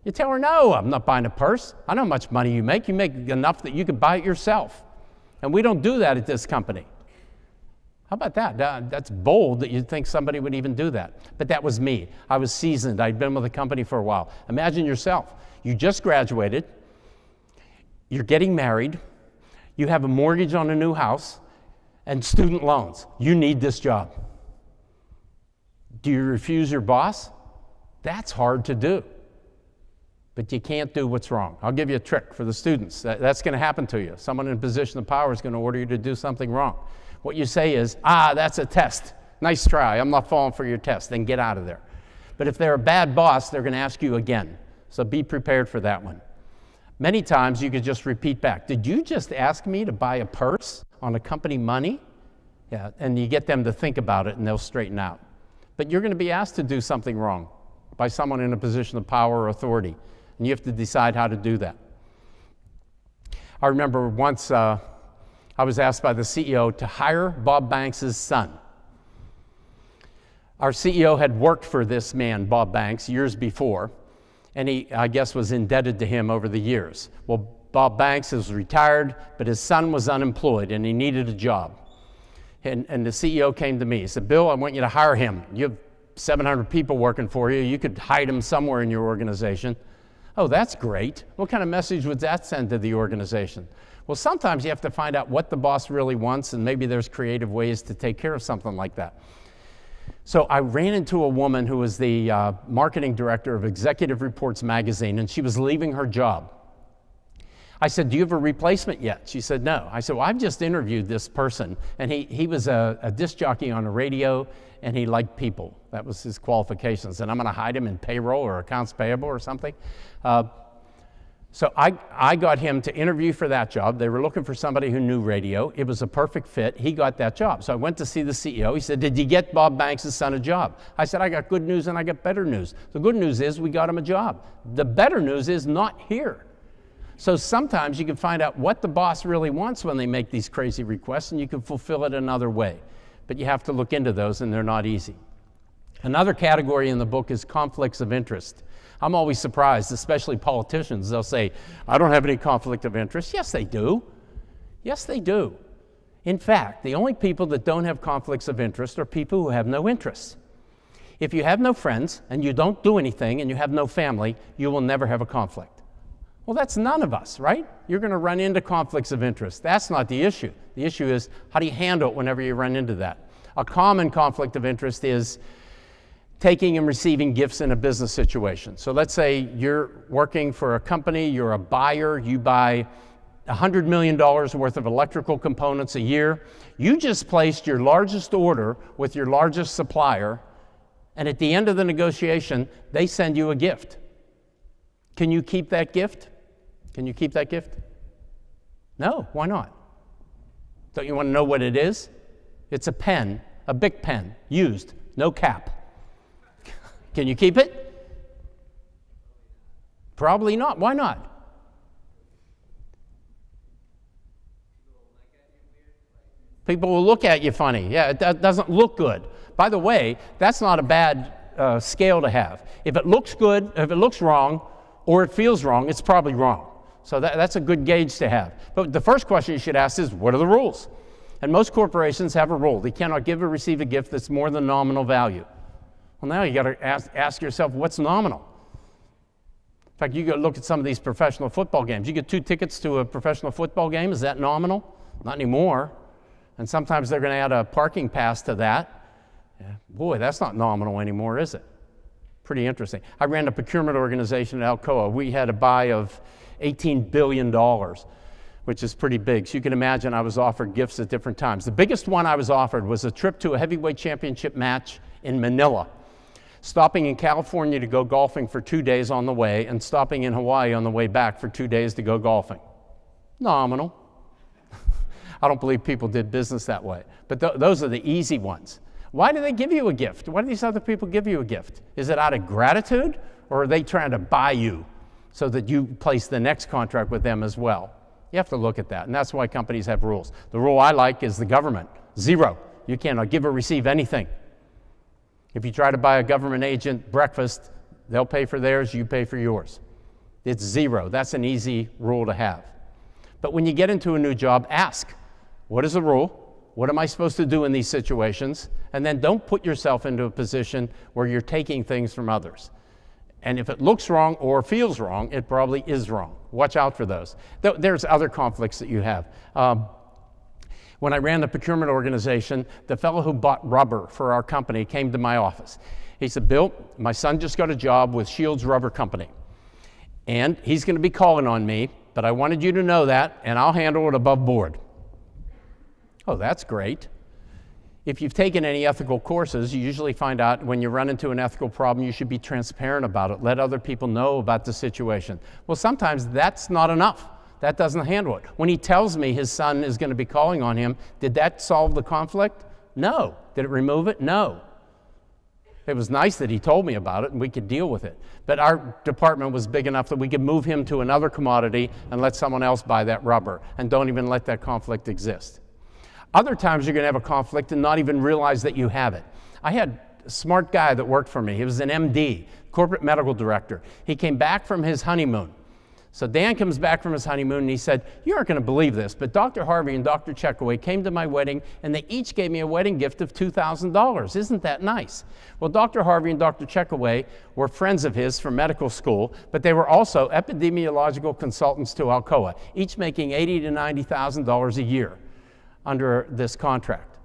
You tell her, no, I'm not buying a purse. I know how much money you make. You make enough that you could buy it yourself. And we don't do that at this company. How about that? That's bold that you'd think somebody would even do that. But that was me. I was seasoned. I'd been with the company for a while. Imagine yourself. You just graduated. You're getting married. You have a mortgage on a new house and student loans. You need this job. Do you refuse your boss? That's hard to do. But you can't do what's wrong. I'll give you a trick for the students. That's going to happen to you. Someone in a position of power is going to order you to do something wrong. What you say is, that's a test. Nice try. I'm not falling for your test. Then get out of there. But if they're a bad boss, they're going to ask you again. So be prepared for that one. Many times you could just repeat back, did you just ask me to buy a purse on a company money? Yeah, and you get them to think about it and they'll straighten out. But you're going to be asked to do something wrong by someone in a position of power or authority, and you have to decide how to do that. I remember once I was asked by the CEO to hire Bob Banks' son. Our CEO had worked for this man, Bob Banks, years before, and he, I guess, was indebted to him over the years. Well, Bob Banks is retired, but his son was unemployed, and he needed a job. And the CEO came to me. He said, Bill, I want you to hire him. You have 700 people working for you. You could hide him somewhere in your organization. Oh, that's great. What kind of message would that send to the organization? Well, sometimes you have to find out what the boss really wants, and maybe there's creative ways to take care of something like that. So I ran into a woman who was the marketing director of Executive Reports magazine, and she was leaving her job. I said, do you have a replacement yet? She said, no. I said, well, I've just interviewed this person, and he was a disc jockey on a radio, and he liked people. That was his qualifications, and I'm going to hide him in payroll or accounts payable or something. So I got him to interview for that job. They were looking for somebody who knew radio. It was a perfect fit. He got that job. So I went to see the CEO. He said, did you get Bob Banks' son a job? I said, I got good news and I got better news. The good news is we got him a job. The better news is not here. So sometimes you can find out what the boss really wants when they make these crazy requests, and you can fulfill it another way. But you have to look into those, and they're not easy. Another category in the book is conflicts of interest. I'm always surprised, especially politicians. They'll say, I don't have any conflict of interest. Yes, they do. Yes, they do. In fact, the only people that don't have conflicts of interest are people who have no interests. If you have no friends and you don't do anything and you have no family, you will never have a conflict. Well, that's none of us, right? You're going to run into conflicts of interest. That's not the issue. The issue is, how do you handle it whenever you run into that? A common conflict of interest is taking and receiving gifts in a business situation. So let's say you're working for a company, you're a buyer, you buy $100 million worth of electrical components a year. You just placed your largest order with your largest supplier, and at the end of the negotiation, they send you a gift. Can you keep that gift? Can you keep that gift? No, why not? Don't you want to know what it is? It's a pen, a Bic pen, used, no cap. Can you keep it? Probably not. Why not? People will look at you funny. Yeah, it doesn't look good. By the way, that's not a bad scale to have. If it looks good, if it looks wrong, or it feels wrong, it's probably wrong. So that's a good gauge to have. But the first question you should ask is, what are the rules? And most corporations have a rule. They cannot give or receive a gift that's more than nominal value. Well, now you got to ask yourself, what's nominal? In fact, you go look at some of these professional football games. You get 2 tickets to a professional football game. Is that nominal? Not anymore. And sometimes they're going to add a parking pass to that. Yeah. Boy, that's not nominal anymore, is it? Pretty interesting. I ran a procurement organization at Alcoa. We had a buy of $18 billion, which is pretty big. So you can imagine I was offered gifts at different times. The biggest one I was offered was a trip to a heavyweight championship match in Manila, stopping in California to go golfing for 2 days on the way, and stopping in Hawaii on the way back for 2 days to go golfing. Nominal. I don't believe people did business that way. But those are the easy ones. Why do they give you a gift? Why do these other people give you a gift? Is it out of gratitude, or are they trying to buy you so that you place the next contract with them as well? You have to look at that, and that's why companies have rules. The rule I like is the government. 0. You cannot give or receive anything. If you try to buy a government agent breakfast, they'll pay for theirs, you pay for yours. It's 0. That's an easy rule to have. But when you get into a new job, ask, what is the rule? What am I supposed to do in these situations? And then don't put yourself into a position where you're taking things from others. And if it looks wrong or feels wrong, it probably is wrong. Watch out for those. There's other conflicts that you have. When I ran the procurement organization, the fellow who bought rubber for our company came to my office. He said, Bill, my son just got a job with Shields Rubber Company, and he's going to be calling on me, but I wanted you to know that, and I'll handle it above board. Oh, that's great. If you've taken any ethical courses, you usually find out when you run into an ethical problem, you should be transparent about it. Let other people know about the situation. Well, sometimes that's not enough. That doesn't handle it. When he tells me his son is going to be calling on him, did that solve the conflict? No. Did it remove it? No. It was nice that he told me about it and we could deal with it. But our department was big enough that we could move him to another commodity and let someone else buy that rubber, and don't even let that conflict exist. Other times you're going to have a conflict and not even realize that you have it. I had a smart guy that worked for me. He was an MD, corporate medical director. He came back from his honeymoon. So Dan comes back from his honeymoon and he said, you aren't going to believe this, but Dr. Harvey and Dr. Checkaway came to my wedding and they each gave me a wedding gift of $2,000. Isn't that nice? Well, Dr. Harvey and Dr. Checkaway were friends of his from medical school, but they were also epidemiological consultants to Alcoa, each making $80,000 to $90,000 a year under this contract.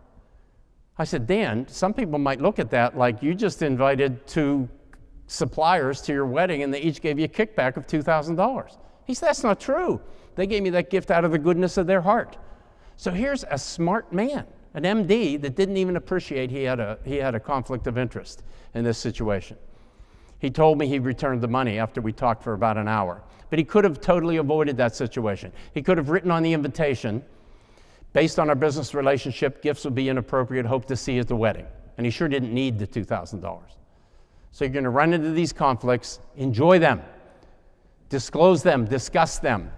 I said, Dan, some people might look at that like you just invited 2 suppliers to your wedding and they each gave you a kickback of $2,000. He said, that's not true. They gave me that gift out of the goodness of their heart. So here's a smart man, an MD that didn't even appreciate he had a conflict of interest in this situation. He told me he returned the money after we talked for about an hour, but he could have totally avoided that situation. He could have written on the invitation, based on our business relationship, gifts would be inappropriate, hope to see you at the wedding. And he sure didn't need the $2,000. So you're going to run into these conflicts, enjoy them, disclose them, discuss them,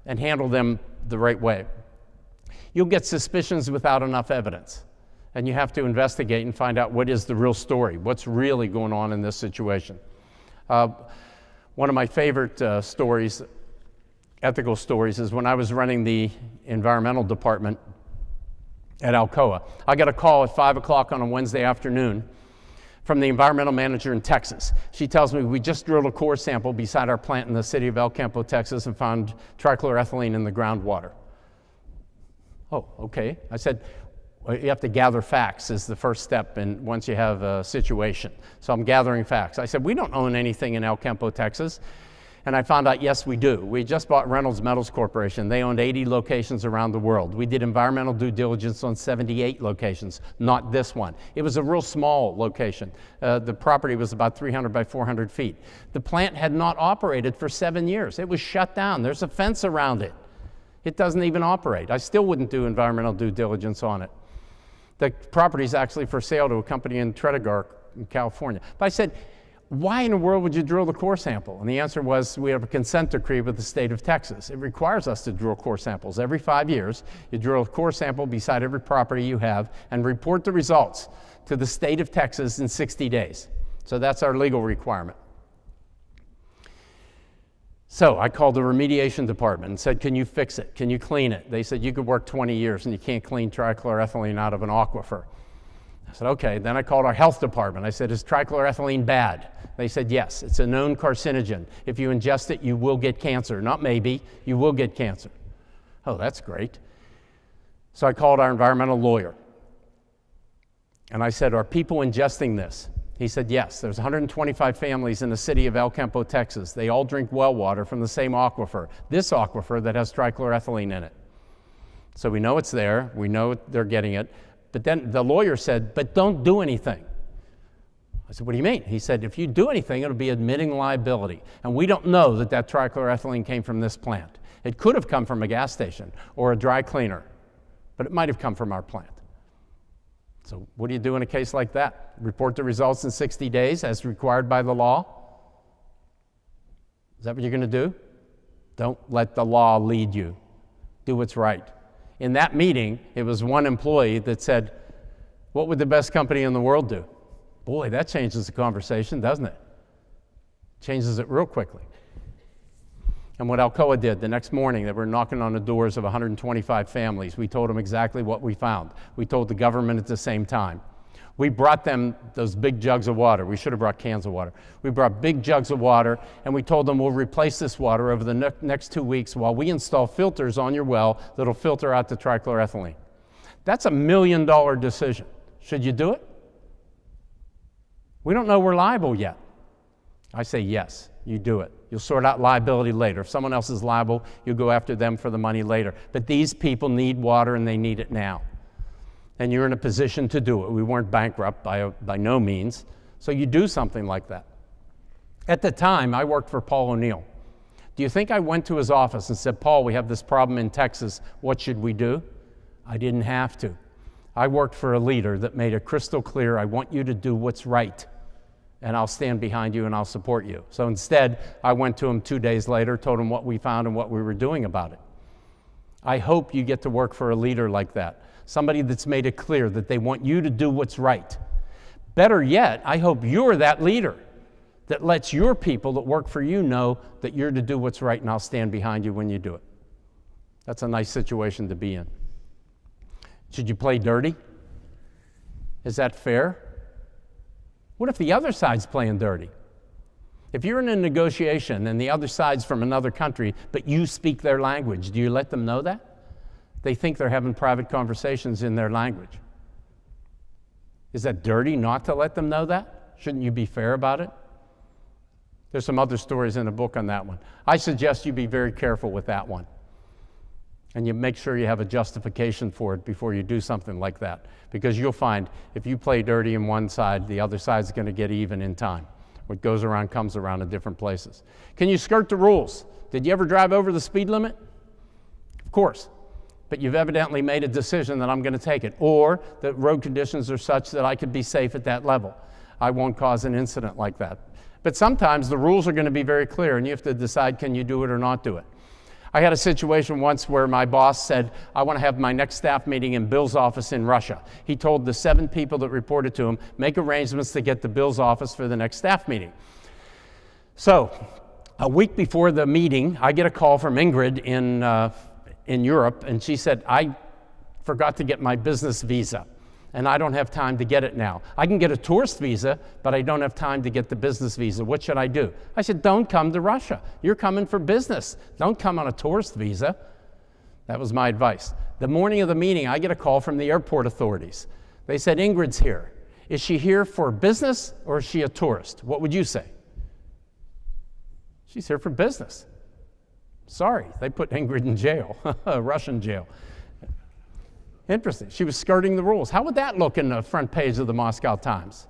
and handle them the right way. You'll get suspicions without enough evidence, and you have to investigate and find out what is the real story, what's really going on in this situation. One of my favorite stories, ethical stories, is when I was running the environmental department at Alcoa. I got a call at 5 o'clock on a Wednesday afternoon from the environmental manager in Texas. She tells me we just drilled a core sample beside our plant in the city of El Campo, Texas, and found trichloroethylene in the groundwater. Oh, okay. I said, well, you have to gather facts is the first step once you have a situation. So I'm gathering facts. I said, we don't own anything in El Campo, Texas. And I found out, yes, we do. We just bought Reynolds Metals Corporation. They owned 80 locations around the world. We did environmental due diligence on 78 locations, not this one. It was a real small location. The property was about 300 by 400 feet. The plant had not operated for 7 years. It was shut down. There's a fence around it. It doesn't even operate. I still wouldn't do environmental due diligence on it. The property is actually for sale to a company in Tredegar, in California. But I said, why in the world would you drill the core sample? And the answer was, we have a consent decree with the state of Texas. It requires us to drill core samples. Every 5 years, you drill a core sample beside every property you have and report the results to the state of Texas in 60 days. So that's our legal requirement. So I called the remediation department and said, can you fix it? Can you clean it? They said, you could work 20 years and you can't clean trichloroethylene out of an aquifer. I said, okay. Then I called our health department. I said, is trichloroethylene bad? They said, yes, it's a known carcinogen. If you ingest it, you will get cancer. Not maybe, you will get cancer. Oh, that's great. So I called our environmental lawyer. And I said, are people ingesting this? He said, yes. There's 125 families in the city of El Campo, Texas. They all drink well water from the same aquifer. This aquifer that has trichloroethylene in it. So we know it's there. We know they're getting it. But then the lawyer said, but don't do anything. I said, what do you mean? He said, if you do anything, it'll be admitting liability. And we don't know that that trichloroethylene came from this plant. It could have come from a gas station or a dry cleaner, but it might have come from our plant. So what do you do in a case like that? Report the results in 60 days as required by the law? Is that what you're going to do? Don't let the law lead you. Do what's right. In that meeting, it was one employee that said, what would the best company in the world do? Boy, that changes the conversation, doesn't it? Changes it real quickly. And what Alcoa did the next morning, they were knocking on the doors of 125 families. We told them exactly what we found. We told the government at the same time. We brought them those big jugs of water. We should have brought cans of water. We brought big jugs of water, and we told them we'll replace this water over the next 2 weeks while we install filters on your well that'll filter out the trichloroethylene. That's $1 million decision. Should you do it? We don't know we're liable yet. I say yes, you do it. You'll sort out liability later. If someone else is liable, you'll go after them for the money later. But these people need water, and they need it now. And you're in a position to do it. We weren't bankrupt by no means. So you do something like that. At the time, I worked for Paul O'Neill. Do you think I went to his office and said, Paul, we have this problem in Texas. What should we do? I didn't have to. I worked for a leader that made it crystal clear, I want you to do what's right, and I'll stand behind you and I'll support you. So instead, I went to him 2 days later, told him what we found and what we were doing about it. I hope you get to work for a leader like that. Somebody that's made it clear that they want you to do what's right. Better yet, I hope you're that leader that lets your people that work for you know that you're to do what's right, and I'll stand behind you when you do it. That's a nice situation to be in. Should you play dirty? Is that fair? What if the other side's playing dirty? If you're in a negotiation and the other side's from another country, but you speak their language, do you let them know that? They think they're having private conversations in their language. Is that dirty not to let them know that? Shouldn't you be fair about it? There's some other stories in the book on that one. I suggest you be very careful with that one. And you make sure you have a justification for it before you do something like that. Because you'll find if you play dirty in one side, the other side's going to get even in time. What goes around comes around in different places. Can you skirt the rules? Did you ever drive over the speed limit? Of course. But you've evidently made a decision that I'm going to take it. Or that road conditions are such that I could be safe at that level. I won't cause an incident like that. But sometimes the rules are going to be very clear, and you have to decide, can you do it or not do it? I had a situation once where my boss said, I want to have my next staff meeting in Bill's office in Russia. He told the 7 people that reported to him, make arrangements to get to Bill's office for the next staff meeting. So, a week before the meeting, I get a call from Ingrid in Europe, and she said, I forgot to get my business visa, and I don't have time to get it now. I can get a tourist visa, but I don't have time to get the business visa. What should I do? I said, don't come to Russia. You're coming for business. Don't come on a tourist visa. That was my advice. The morning of the meeting, I get a call from the airport authorities. They said, Ingrid's here. Is she here for business or is she a tourist? What would you say? She's here for business. Sorry, they put Ingrid in jail, Russian jail. Interesting. She was skirting the rules. How would that look in the front page of the Moscow Times?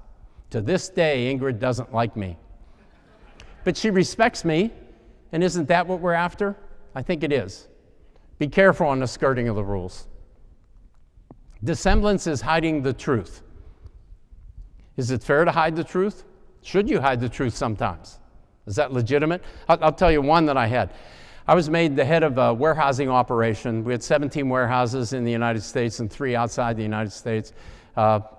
To this day, Ingrid doesn't like me. But she respects me, and isn't that what we're after? I think it is. Be careful on the skirting of the rules. Dissemblance is hiding the truth. Is it fair to hide the truth? Should you hide the truth sometimes? Is that legitimate? I'll tell you one that I had. I was made the head of a warehousing operation. We had 17 warehouses in the United States and 3 outside the United States.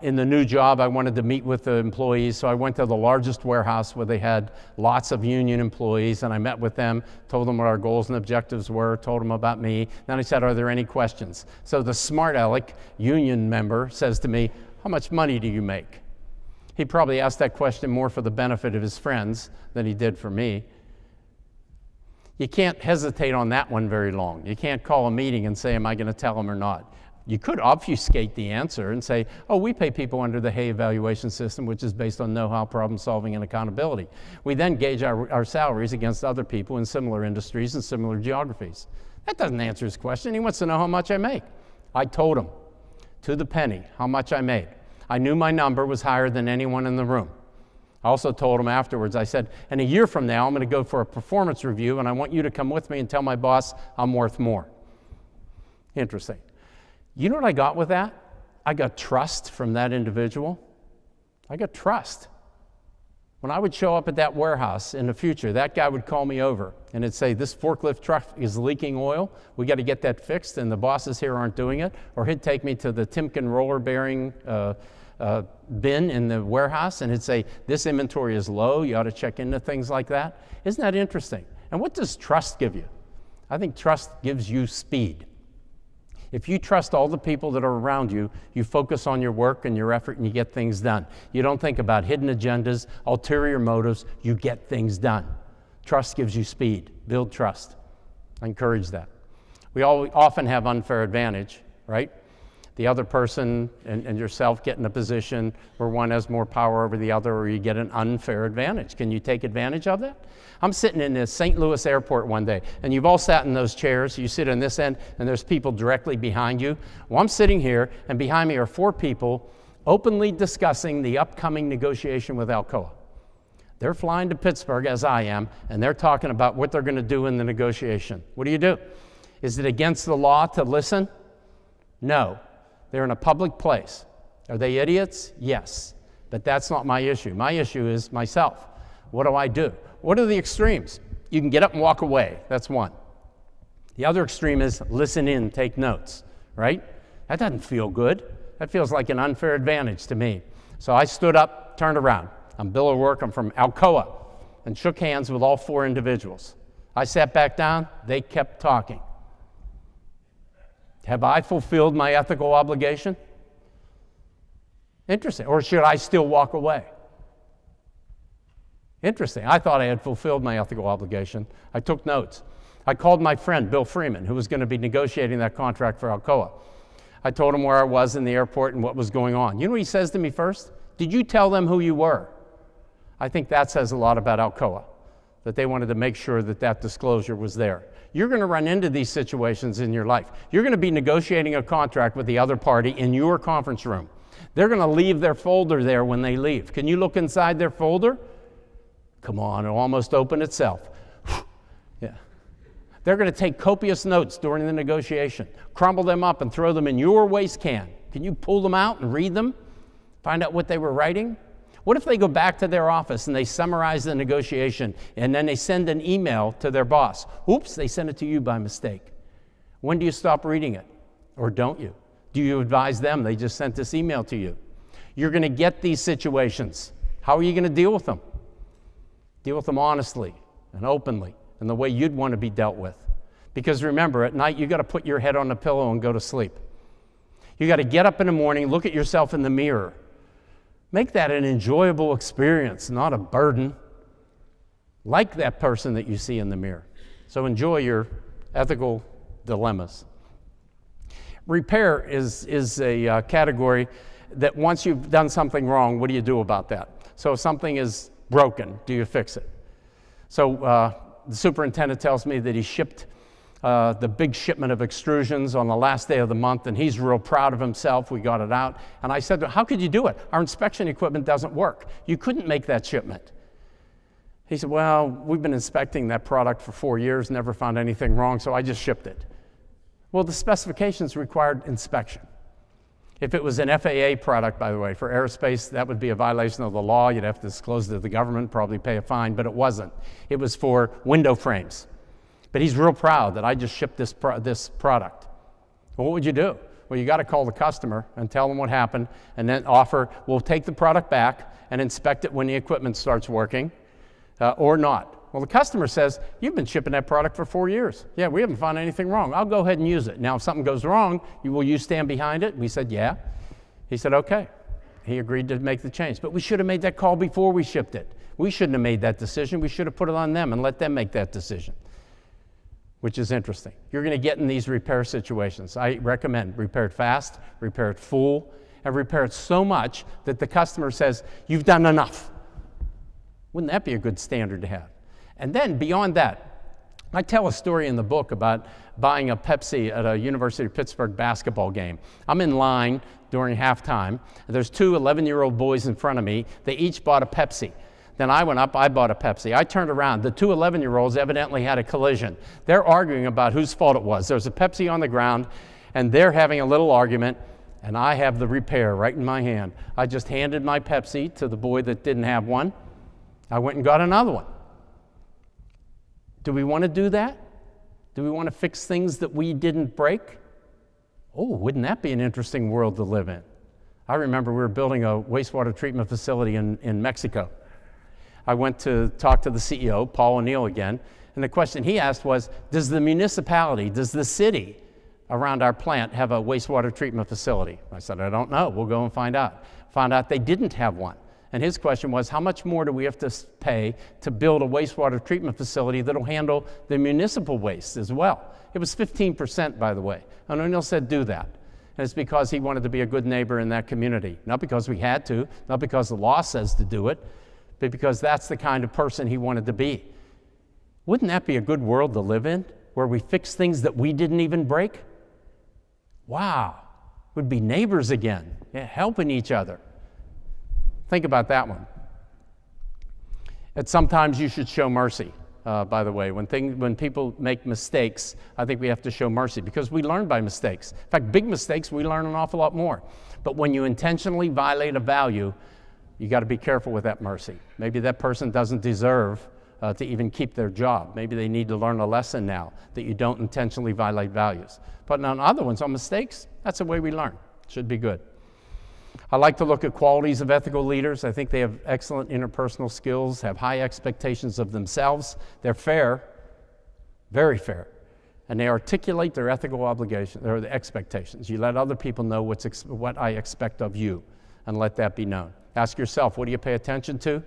In the new job, I wanted to meet with the employees, so I went to the largest warehouse where they had lots of union employees, and I met with them, told them what our goals and objectives were, told them about me. Then I said, are there any questions? So the smart aleck union member says to me, how much money do you make? He probably asked that question more for the benefit of his friends than he did for me. You can't hesitate on that one very long. You can't call a meeting and say, am I going to tell him or not? You could obfuscate the answer and say, oh, we pay people under the Hay evaluation system, which is based on know-how, problem solving, and accountability. We then gauge our salaries against other people in similar industries and similar geographies. That doesn't answer his question. He wants to know how much I make. I told him to the penny how much I made. I knew my number was higher than anyone in the room. I also told him afterwards, I said, and a year from now, I'm going to go for a performance review, and I want you to come with me and tell my boss I'm worth more. Interesting. You know what I got with that? I got trust from that individual. I got trust. When I would show up at that warehouse in the future, that guy would call me over and it'd say, this forklift truck is leaking oil. We got to get that fixed, and the bosses here aren't doing it. Or he'd take me to the Timken roller bearing bin in the warehouse, and he'd say, this inventory is low. You ought to check into things like that. Isn't that interesting? And what does trust give you? I think trust gives you speed. If you trust all the people that are around you, you focus on your work and your effort and you get things done. You don't think about hidden agendas, ulterior motives, you get things done. Trust gives you speed. Build trust. I encourage that. We often have unfair advantage, right? The other person and yourself get in a position where one has more power over the other, or you get an unfair advantage. Can you take advantage of that? I'm sitting in the St. Louis airport one day, and you've all sat in those chairs. You sit on this end, and there's people directly behind you. Well, I'm sitting here, and behind me are 4 people openly discussing the upcoming negotiation with Alcoa. They're flying to Pittsburgh, as I am, and they're talking about what they're going to do in the negotiation. What do? Is it against the law to listen? No. They're in a public place. Are they idiots? Yes. But that's not my issue. My issue is myself. What do? What are the extremes? You can get up and walk away. That's one. The other extreme is listen in, take notes, right? That doesn't feel good. That feels like an unfair advantage to me. So I stood up, turned around. I'm Bill O'Rourke. I'm from Alcoa, and shook hands with all 4 individuals. I sat back down. They kept talking. Have I fulfilled my ethical obligation? Interesting. Or should I still walk away? Interesting. I thought I had fulfilled my ethical obligation. I took notes. I called my friend, Bill Freeman, who was going to be negotiating that contract for Alcoa. I told him where I was in the airport and what was going on. You know what he says to me first? Did you tell them who you were? I think that says a lot about Alcoa, that they wanted to make sure that that disclosure was there. You're going to run into these situations in your life. You're going to be negotiating a contract with the other party in your conference room. They're going to leave their folder there when they leave. Can you look inside their folder? Come on, it'll almost open itself. Yeah. They're going to take copious notes during the negotiation, crumble them up and throw them in your waste can. Can you pull them out and read them? Find out what they were writing? What if they go back to their office and they summarize the negotiation and then they send an email to their boss? Oops, they sent it to you by mistake. When do you stop reading it? Or don't you? Do you advise them they just sent this email to you? You're going to get these situations. How are you going to deal with them? Deal with them honestly and openly in the way you'd want to be dealt with. Because remember, at night you got to put your head on the pillow and go to sleep. You got to get up in the morning, look at yourself in the mirror. Make that an enjoyable experience, not a burden. Like that person that you see in the mirror. So enjoy your ethical dilemmas. Repair is a category that once you've done something wrong, what do you do about that? So if something is broken, do you fix it? So The superintendent tells me that he shipped the big shipment of extrusions on the last day of the month, and he's real proud of himself. We got it out. And I said to him, how could you do it? Our inspection equipment doesn't work. You couldn't make that shipment. He said, well, we've been inspecting that product for 4 years, never found anything wrong, so I just shipped it. Well, the specifications required inspection. If it was an FAA product, by the way, for aerospace, that would be a violation of the law. You'd have to disclose it to the government, probably pay a fine, but it wasn't. It was for window frames. But he's real proud that I just shipped this product. Well, what would you do? Well, you got to call the customer and tell them what happened, and then offer, we'll take the product back and inspect it when the equipment starts working, or not. Well, the customer says, you've been shipping that product for 4 years. Yeah, we haven't found anything wrong. I'll go ahead and use it. Now, if something goes wrong, will you stand behind it? We said, yeah. He said, okay. He agreed to make the change. But we should have made that call before we shipped it. We shouldn't have made that decision. We should have put it on them and let them make that decision, which is interesting. You're going to get in these repair situations. I recommend repair it fast, repair it full, and repair it so much that the customer says, you've done enough. Wouldn't that be a good standard to have? And then beyond that, I tell a story in the book about buying a Pepsi at a University of Pittsburgh basketball game. I'm in line during halftime. There's two 11-year-old boys in front of me. They each bought a Pepsi. Then I went up, I bought a Pepsi. I turned around. The two 11-year-olds evidently had a collision. They're arguing about whose fault it was. There's a Pepsi on the ground, and they're having a little argument, and I have the repair right in my hand. I just handed my Pepsi to the boy that didn't have one. I went and got another one. Do we want to do that? Do we want to fix things that we didn't break? Oh, wouldn't that be an interesting world to live in? I remember we were building a wastewater treatment facility in Mexico. I went to talk to the CEO, Paul O'Neill again, and the question he asked was, does the municipality, does the city around our plant have a wastewater treatment facility? I said, I don't know. We'll go and find out. Found out they didn't have one. And his question was, how much more do we have to pay to build a wastewater treatment facility that'll handle the municipal waste as well? It was 15%, by the way. And O'Neill said, do that. And it's because he wanted to be a good neighbor in that community. Not because we had to, not because the law says to do it, but because that's the kind of person he wanted to be. Wouldn't that be a good world to live in, where we fix things that we didn't even break? Wow, we'd be neighbors again, helping each other. Think about that one. And sometimes you should show mercy, by the way. When people make mistakes, I think we have to show mercy because we learn by mistakes. In fact, big mistakes, we learn an awful lot more. But when you intentionally violate a value, you got to be careful with that mercy. Maybe that person doesn't deserve to even keep their job. Maybe they need to learn a lesson now that you don't intentionally violate values. But on other ones, on mistakes, that's the way we learn. Should be good. I like to look at qualities of ethical leaders. I think they have excellent interpersonal skills, have high expectations of themselves. They're fair, very fair, and they articulate their ethical obligations or the expectations. You let other people know what I expect of you, and let that be known. Ask yourself, what do you pay attention to?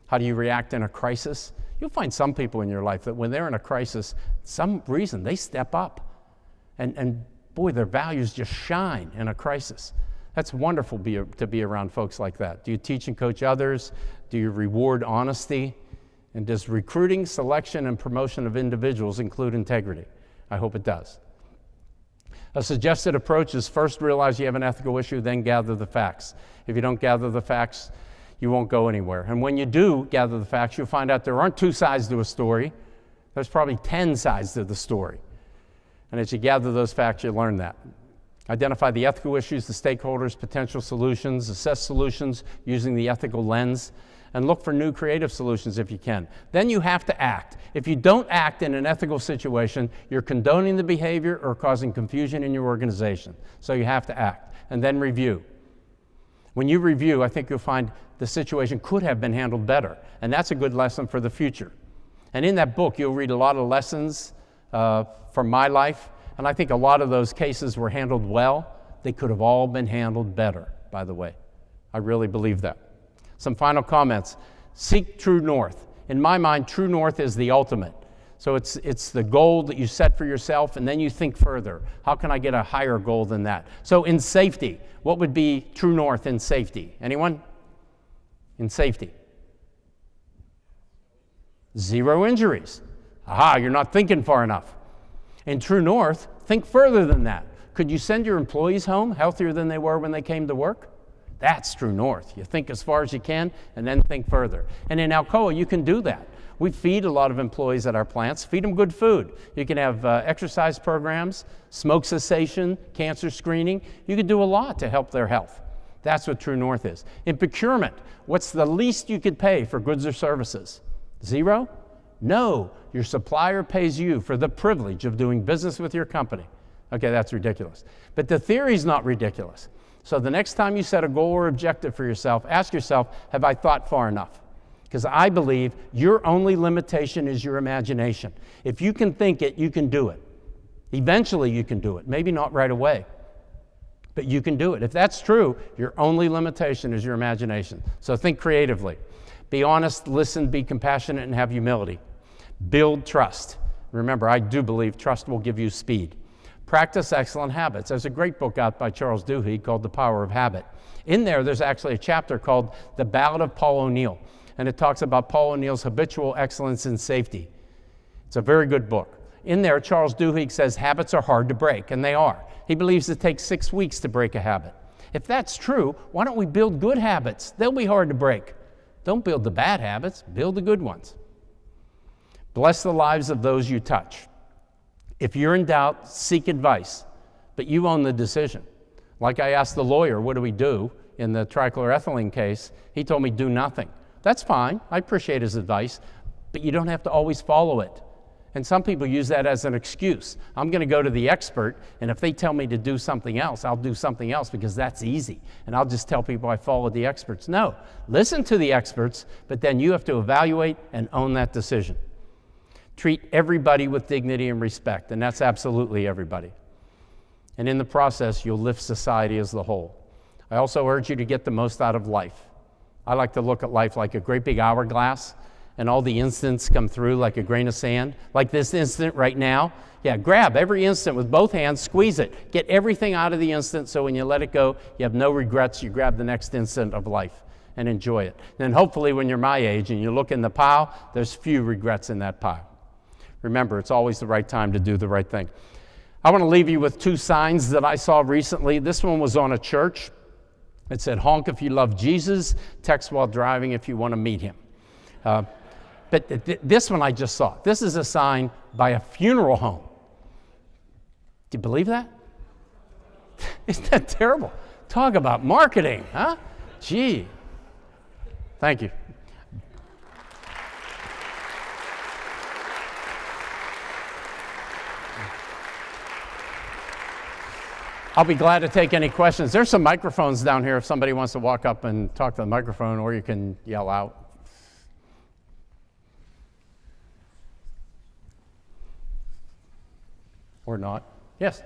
How do you react in a crisis? You'll find some people in your life that when they're in a crisis, some reason they step up, and boy, their values just shine in a crisis. That's wonderful to be around folks like that. Do you teach and coach others? Do you reward honesty? And does recruiting, selection, and promotion of individuals include integrity? I hope it does. A suggested approach is first realize you have an ethical issue, then gather the facts. If you don't gather the facts, you won't go anywhere. And when you do gather the facts, you'll find out there aren't two sides to a story. There's probably 10 sides to the story. And as you gather those facts, you learn that. Identify the ethical issues, the stakeholders, potential solutions, assess solutions using the ethical lens, and look for new creative solutions if you can. Then you have to act. If you don't act in an ethical situation, you're condoning the behavior or causing confusion in your organization. So you have to act. And then review. When you review, I think you'll find the situation could have been handled better. And that's a good lesson for the future. And in that book, you'll read a lot of lessons from my life. And I think a lot of those cases were handled well. They could have all been handled better, by the way. I really believe that. Some final comments. Seek true north. In my mind, true north is the ultimate. So it's the goal that you set for yourself, and then you think further. How can I get a higher goal than that? So in safety, what would be true north in safety? Anyone? In safety. 0 injuries. Aha, you're not thinking far enough. In True North, think further than that. Could you send your employees home healthier than they were when they came to work? That's True North. You think as far as you can and then think further. And in Alcoa, you can do that. We feed a lot of employees at our plants, feed them good food. You can have exercise programs, smoke cessation, cancer screening. You can do a lot to help their health. That's what True North is. In procurement, what's the least you could pay for goods or services? 0? No, your supplier pays you for the privilege of doing business with your company. Okay, that's ridiculous. But the theory's not ridiculous. So the next time you set a goal or objective for yourself, ask yourself, have I thought far enough? Because I believe your only limitation is your imagination. If you can think it, you can do it. Eventually you can do it. Maybe not right away, but you can do it. If that's true, your only limitation is your imagination. So think creatively. Be honest, listen, be compassionate, and have humility. Build trust. Remember, I do believe trust will give you speed. Practice excellent habits. There's a great book out by Charles Duhigg called The Power of Habit. In there's actually a chapter called The Ballad of Paul O'Neill, and it talks about Paul O'Neill's habitual excellence in safety. It's a very good book. In there, Charles Duhigg says habits are hard to break, and they are. He believes it takes 6 weeks to break a habit. If that's true, why don't we build good habits? They'll be hard to break. Don't build the bad habits, build the good ones. Bless the lives of those you touch. If you're in doubt, seek advice, but you own the decision. Like I asked the lawyer, what do we do in the trichloroethylene case? He told me, do nothing. That's fine. I appreciate his advice, but you don't have to always follow it. And some people use that as an excuse. I'm going to go to the expert, and if they tell me to do something else, I'll do something else because that's easy. And I'll just tell people I followed the experts. No, listen to the experts, but then you have to evaluate and own that decision. Treat everybody with dignity and respect, and that's absolutely everybody. And in the process, you'll lift society as a whole. I also urge you to get the most out of life. I like to look at life like a great big hourglass, and all the instants come through like a grain of sand. Like this instant right now. Yeah, grab every instant with both hands, squeeze it. Get everything out of the instant so when you let it go, you have no regrets. You grab the next instant of life and enjoy it. Then hopefully when you're my age and you look in the pile, there's few regrets in that pile. Remember, it's always the right time to do the right thing. I want to leave you with 2 signs that I saw recently. This one was on a church. It said, honk if you love Jesus, text while driving if you want to meet him. But this one I just saw. This is a sign by a funeral home. Do you believe that? Isn't that terrible? Talk about marketing, huh? Gee. Thank you. I'll be glad to take any questions. There's some microphones down here if somebody wants to walk up and talk to the microphone, or you can yell out. Or not. Yes?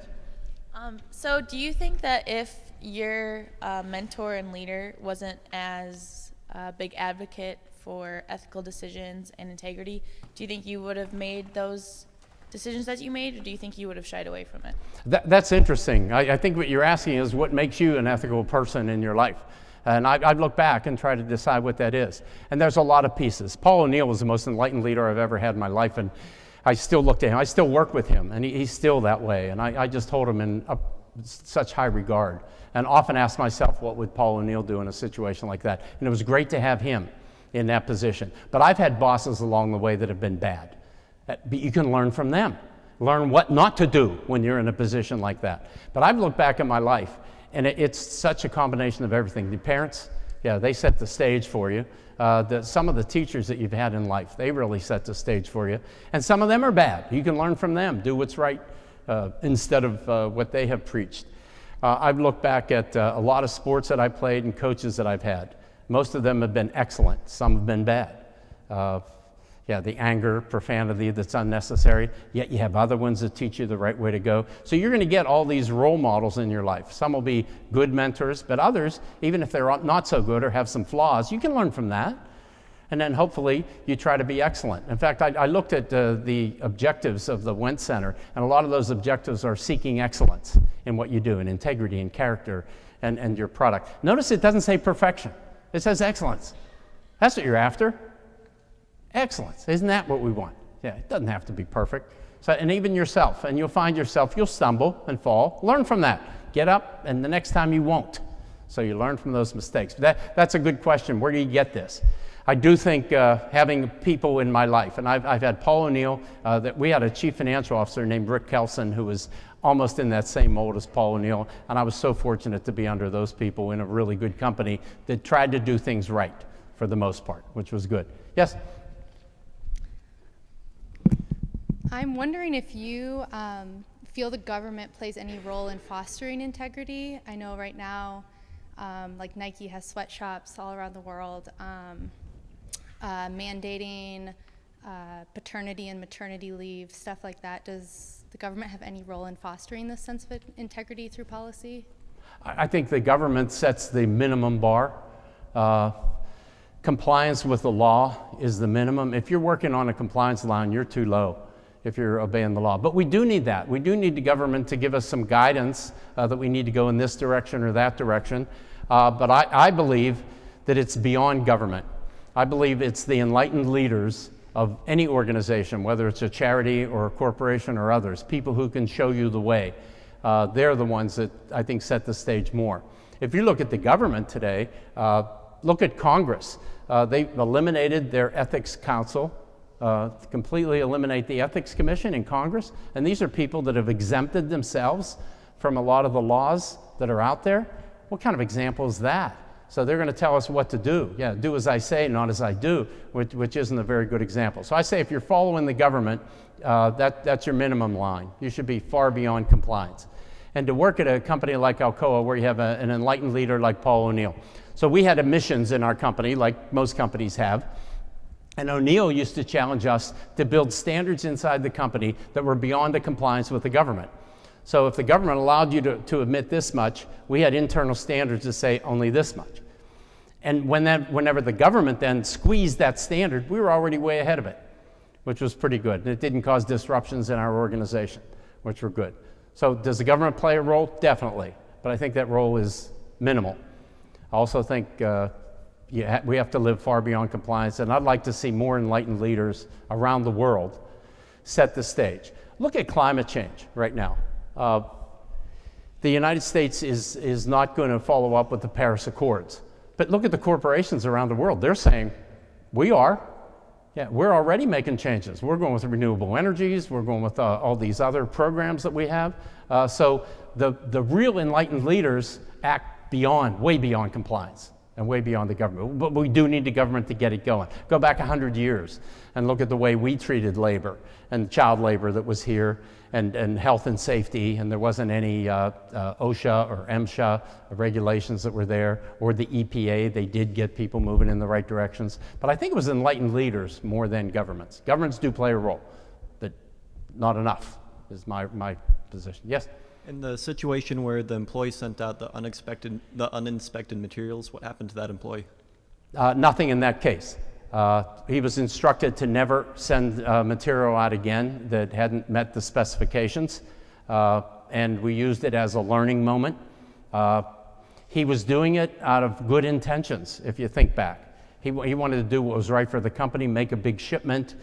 So do you think that if your mentor and leader wasn't as big advocate for ethical decisions and integrity, do you think you would have made those decisions that you made, or do you think you would have shied away from it? That's interesting. I think what you're asking is what makes you an ethical person in your life. And I've looked back and tried to decide what that is. And there's a lot of pieces. Paul O'Neill was the most enlightened leader I've ever had in my life, and I still look to him. I still work with him, and he's still that way. And I just hold him in such high regard, and often ask myself, what would Paul O'Neill do in a situation like that? And it was great to have him in that position. But I've had bosses along the way that have been bad. But you can learn from them. Learn what not to do when you're in a position like that. But I've looked back at my life, and it's such a combination of everything. The parents, yeah, they set the stage for you. Some of the teachers that you've had in life, they really set the stage for you. And some of them are bad. You can learn from them. Do what's right instead of what they have preached. I've looked back at a lot of sports that I played and coaches that I've had. Most of them have been excellent. Some have been bad. The anger, profanity that's unnecessary, yet you have other ones that teach you the right way to go. So you're going to get all these role models in your life. Some will be good mentors, but others, even if they're not so good or have some flaws, you can learn from that. And then hopefully you try to be excellent. In fact, I looked at the objectives of the Wendt Center, and a lot of those objectives are seeking excellence in what you do, in integrity and character and your product. Notice it doesn't say perfection. It says excellence. That's what you're after. Excellence. Isn't that what we want? Yeah, it doesn't have to be perfect. So, and even yourself, and you'll find yourself, you'll stumble and fall. Learn from that. Get up, and the next time you won't. So you learn from those mistakes. That's a good question. Where do you get this? I do think having people in my life, and I've had Paul O'Neill, that we had a chief financial officer named Rick Kelson who was almost in that same mold as Paul O'Neill, and I was so fortunate to be under those people in a really good company that tried to do things right for the most part, which was good. Yes? I'm wondering if you feel the government plays any role in fostering integrity. I know right now, like Nike has sweatshops all around the world, mandating paternity and maternity leave, stuff like that. Does the government have any role in fostering this sense of integrity through policy? I think the government sets the minimum bar. Compliance with the law is the minimum. If you're working on a compliance line, you're too low if you're obeying the law. But we do need that. We do need the government to give us some guidance that we need to go in this direction or that direction. But I believe that it's beyond government. I believe it's the enlightened leaders of any organization, whether it's a charity or a corporation or others, people who can show you the way. They're the ones that I think set the stage more. If you look at the government today, look at Congress. They eliminated their ethics council, completely eliminate the ethics commission in Congress. And these are people that have exempted themselves from a lot of the laws that are out there. What kind of example is that? So they're going to tell us what to do. Yeah, do as I say, not as I do, which isn't a very good example. So I say if you're following the government, that's your minimum line. You should be far beyond compliance. And to work at a company like Alcoa, where you have an enlightened leader like Paul O'Neill. So we had emissions in our company, like most companies have. And O'Neill used to challenge us to build standards inside the company that were beyond the compliance with the government. So if the government allowed you to emit this much, we had internal standards to say only this much. And whenever the government then squeezed that standard, we were already way ahead of it, which was pretty good. And it didn't cause disruptions in our organization, which were good. So does the government play a role? Definitely. But I think that role is minimal. I also think we have to live far beyond compliance, and I'd like to see more enlightened leaders around the world set the stage. Look at climate change right now. The United States is not going to follow up with the Paris Accords. But look at the corporations around the world. They're saying, we are. Yeah, we're already making changes. We're going with renewable energies. We're going with all these other programs that we have. So the real enlightened leaders act beyond, way beyond compliance and way beyond the government. But we do need the government to get it going. Go back 100 years and look at the way we treated labor and child labor that was here, and health and safety, and there wasn't any OSHA or MSHA regulations that were there, or the EPA. They did get people moving in the right directions. But I think it was enlightened leaders more than governments. Governments do play a role, but not enough is my position. Yes? In the situation where the employee sent out the uninspected materials, what happened to that employee? Nothing in that case. He was instructed to never send material out again that hadn't met the specifications, and we used it as a learning moment. He was doing it out of good intentions, if you think back. He wanted to do what was right for the company, make a big shipment.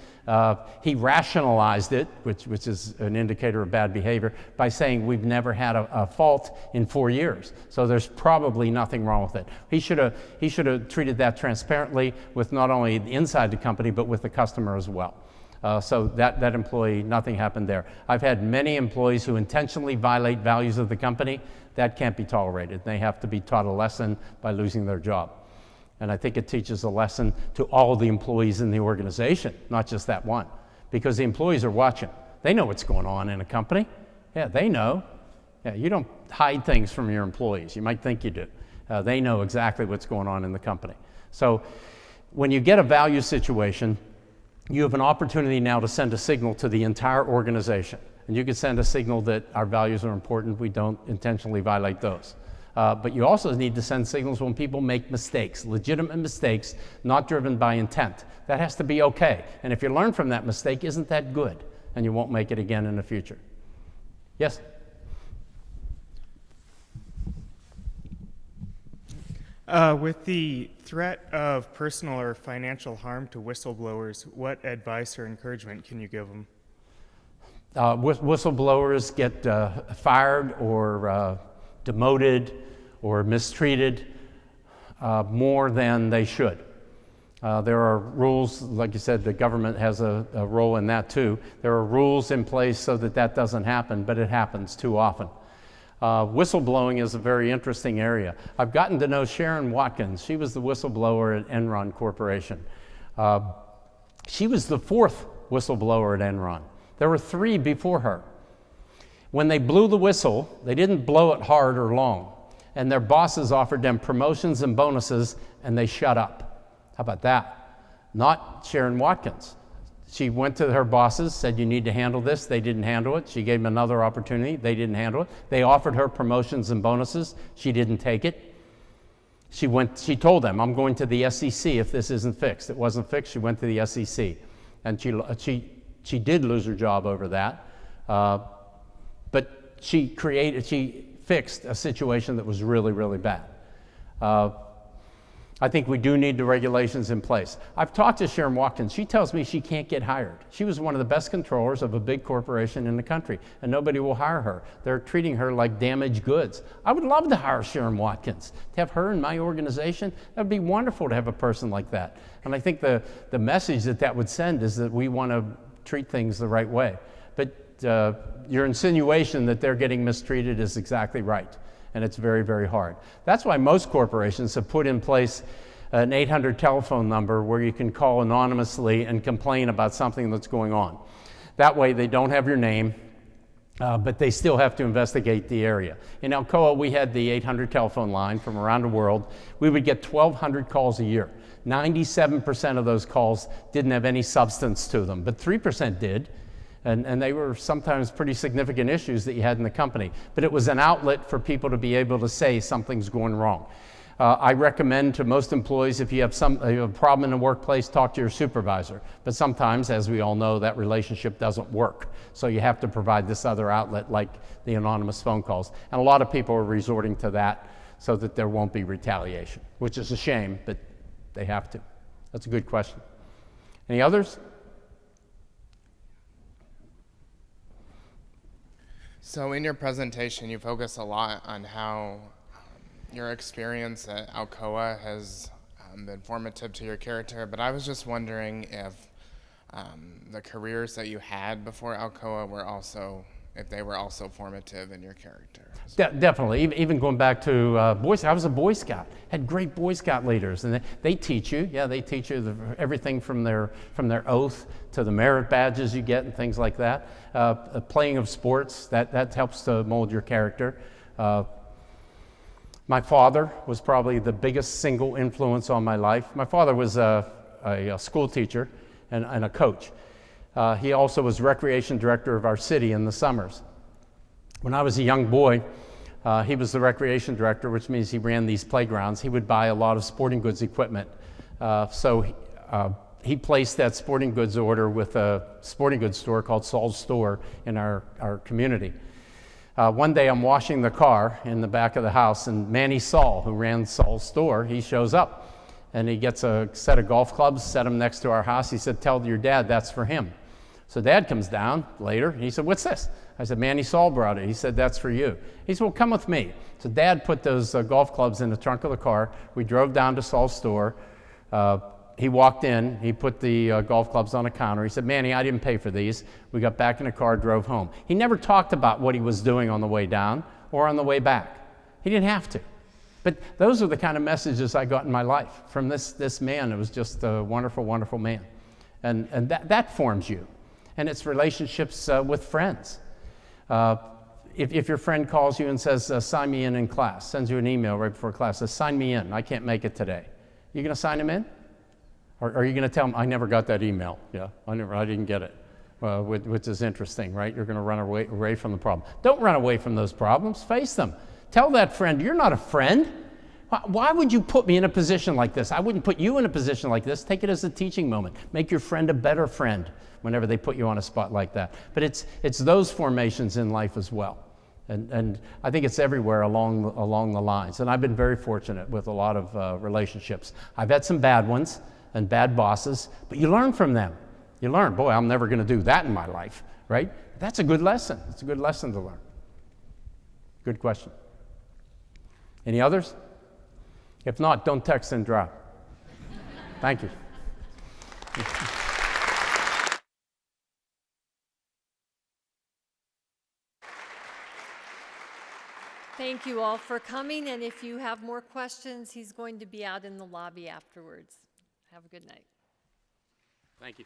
He rationalized it, which is an indicator of bad behavior, by saying we've never had a fault in 4 years, so there's probably nothing wrong with it. He should have treated that transparently with not only inside the company, but with the customer as well. So that employee, nothing happened there. I've had many employees who intentionally violate values of the company. That can't be tolerated. They have to be taught a lesson by losing their job. And I think it teaches a lesson to all the employees in the organization, not just that one, because the employees are watching. They know what's going on in a company. Yeah, they know. Yeah, you don't hide things from your employees. You might think you do. They know exactly what's going on in the company. So when you get a value situation, you have an opportunity now to send a signal to the entire organization. And you can send a signal that our values are important. We don't intentionally violate those. But you also need to send signals when people make mistakes, legitimate mistakes, not driven by intent. That has to be okay. And if you learn from that mistake, isn't that good? And you won't make it again in the future. Yes? With the threat of personal or financial harm to whistleblowers, what advice or encouragement can you give them? Whistleblowers get fired or demoted or mistreated more than they should. There are rules, like you said, the government has a role in that too. There are rules in place so that that doesn't happen, but it happens too often. Whistleblowing is a very interesting area. I've gotten to know Sharon Watkins. She was the whistleblower at Enron Corporation. She was the fourth whistleblower at Enron. There were 3 before her. When they blew the whistle, they didn't blow it hard or long, and their bosses offered them promotions and bonuses, and they shut up. How about that? Not Sharon Watkins. She went to her bosses, said, you need to handle this. They didn't handle it. She gave them another opportunity. They didn't handle it. They offered her promotions and bonuses. She didn't take it. She told them, I'm going to the SEC if this isn't fixed. It wasn't fixed. She went to the SEC. And she did lose her job over that. But she fixed a situation that was really, really bad. I think we do need the regulations in place. I've talked to Sharon Watkins. She tells me she can't get hired. She was one of the best controllers of a big corporation in the country, and nobody will hire her. They're treating her like damaged goods. I would love to hire Sharon Watkins. To have her in my organization, that would be wonderful to have a person like that. And I think the message that would send is that we want to treat things the right way. But your insinuation that they're getting mistreated is exactly right. And it's very, very hard. That's why most corporations have put in place an 800 telephone number where you can call anonymously and complain about something that's going on. That way they don't have your name, but they still have to investigate the area. In Alcoa, we had the 800 telephone line from around the world. We would get 1,200 calls a year. 97% of those calls didn't have any substance to them, but 3% did. And they were sometimes pretty significant issues that you had in the company. But it was an outlet for people to be able to say something's going wrong. I recommend to most employees, if you have a problem in the workplace, talk to your supervisor. But sometimes, as we all know, that relationship doesn't work. So you have to provide this other outlet like the anonymous phone calls. And a lot of people are resorting to that so that there won't be retaliation, which is a shame, but they have to. That's a good question. Any others? So in your presentation, you focus a lot on how your experience at Alcoa has been formative to your character, but I was just wondering if the careers that you had before Alcoa were also, if they were also formative in your character. Definitely. Even going back to Boy Scout, I was a Boy Scout. Had great Boy Scout leaders, and they teach you. Yeah, they teach you everything from their oath to the merit badges you get and things like that. Playing of sports, that helps to mold your character. My father was probably the biggest single influence on my life. My father was a school teacher and a coach. He also was recreation director of our city in the summers. When I was a young boy, he was the recreation director, which means he ran these playgrounds. He would buy a lot of sporting goods equipment. So he placed that sporting goods order with a sporting goods store called Saul's Store in our community. One day I'm washing the car in the back of the house, and Manny Saul, who ran Saul's Store, he shows up. And he gets a set of golf clubs, set them next to our house. He said, tell your dad that's for him. So Dad comes down later, and he said, what's this? I said, Manny Saul brought it. He said, that's for you. He said, well, come with me. So Dad put those golf clubs in the trunk of the car. We drove down to Saul's Store. He walked in. He put the golf clubs on a counter. He said, Manny, I didn't pay for these. We got back in the car, drove home. He never talked about what he was doing on the way down or on the way back. He didn't have to. But those are the kind of messages I got in my life from this man. It was just a wonderful, wonderful man. And that forms you. And it's relationships with friends. If your friend calls you and says, sign me in class, sends you an email right before class, says, sign me in, I can't make it today. You going to sign him in? Or are you going to tell him, I never got that email? Yeah, I didn't get it. Which is interesting, right? You're going to run away from the problem. Don't run away from those problems. Face them. Tell that friend, you're not a friend. Why would you put me in a position like this? I wouldn't put you in a position like this. Take it as a teaching moment. Make your friend a better friend whenever they put you on a spot like that. But it's those formations in life as well And I think it's everywhere along the lines. And I've been very fortunate with a lot of relationships. I've had some bad ones and bad bosses, but you learn from them. You learn, boy, I'm never going to do that in my life, right? That's a good lesson. It's a good lesson to learn. Good question. Any others? If not, don't text and drop. Thank you. Thank you all for coming, and if you have more questions, he's going to be out in the lobby afterwards. Have a good night. Thank you.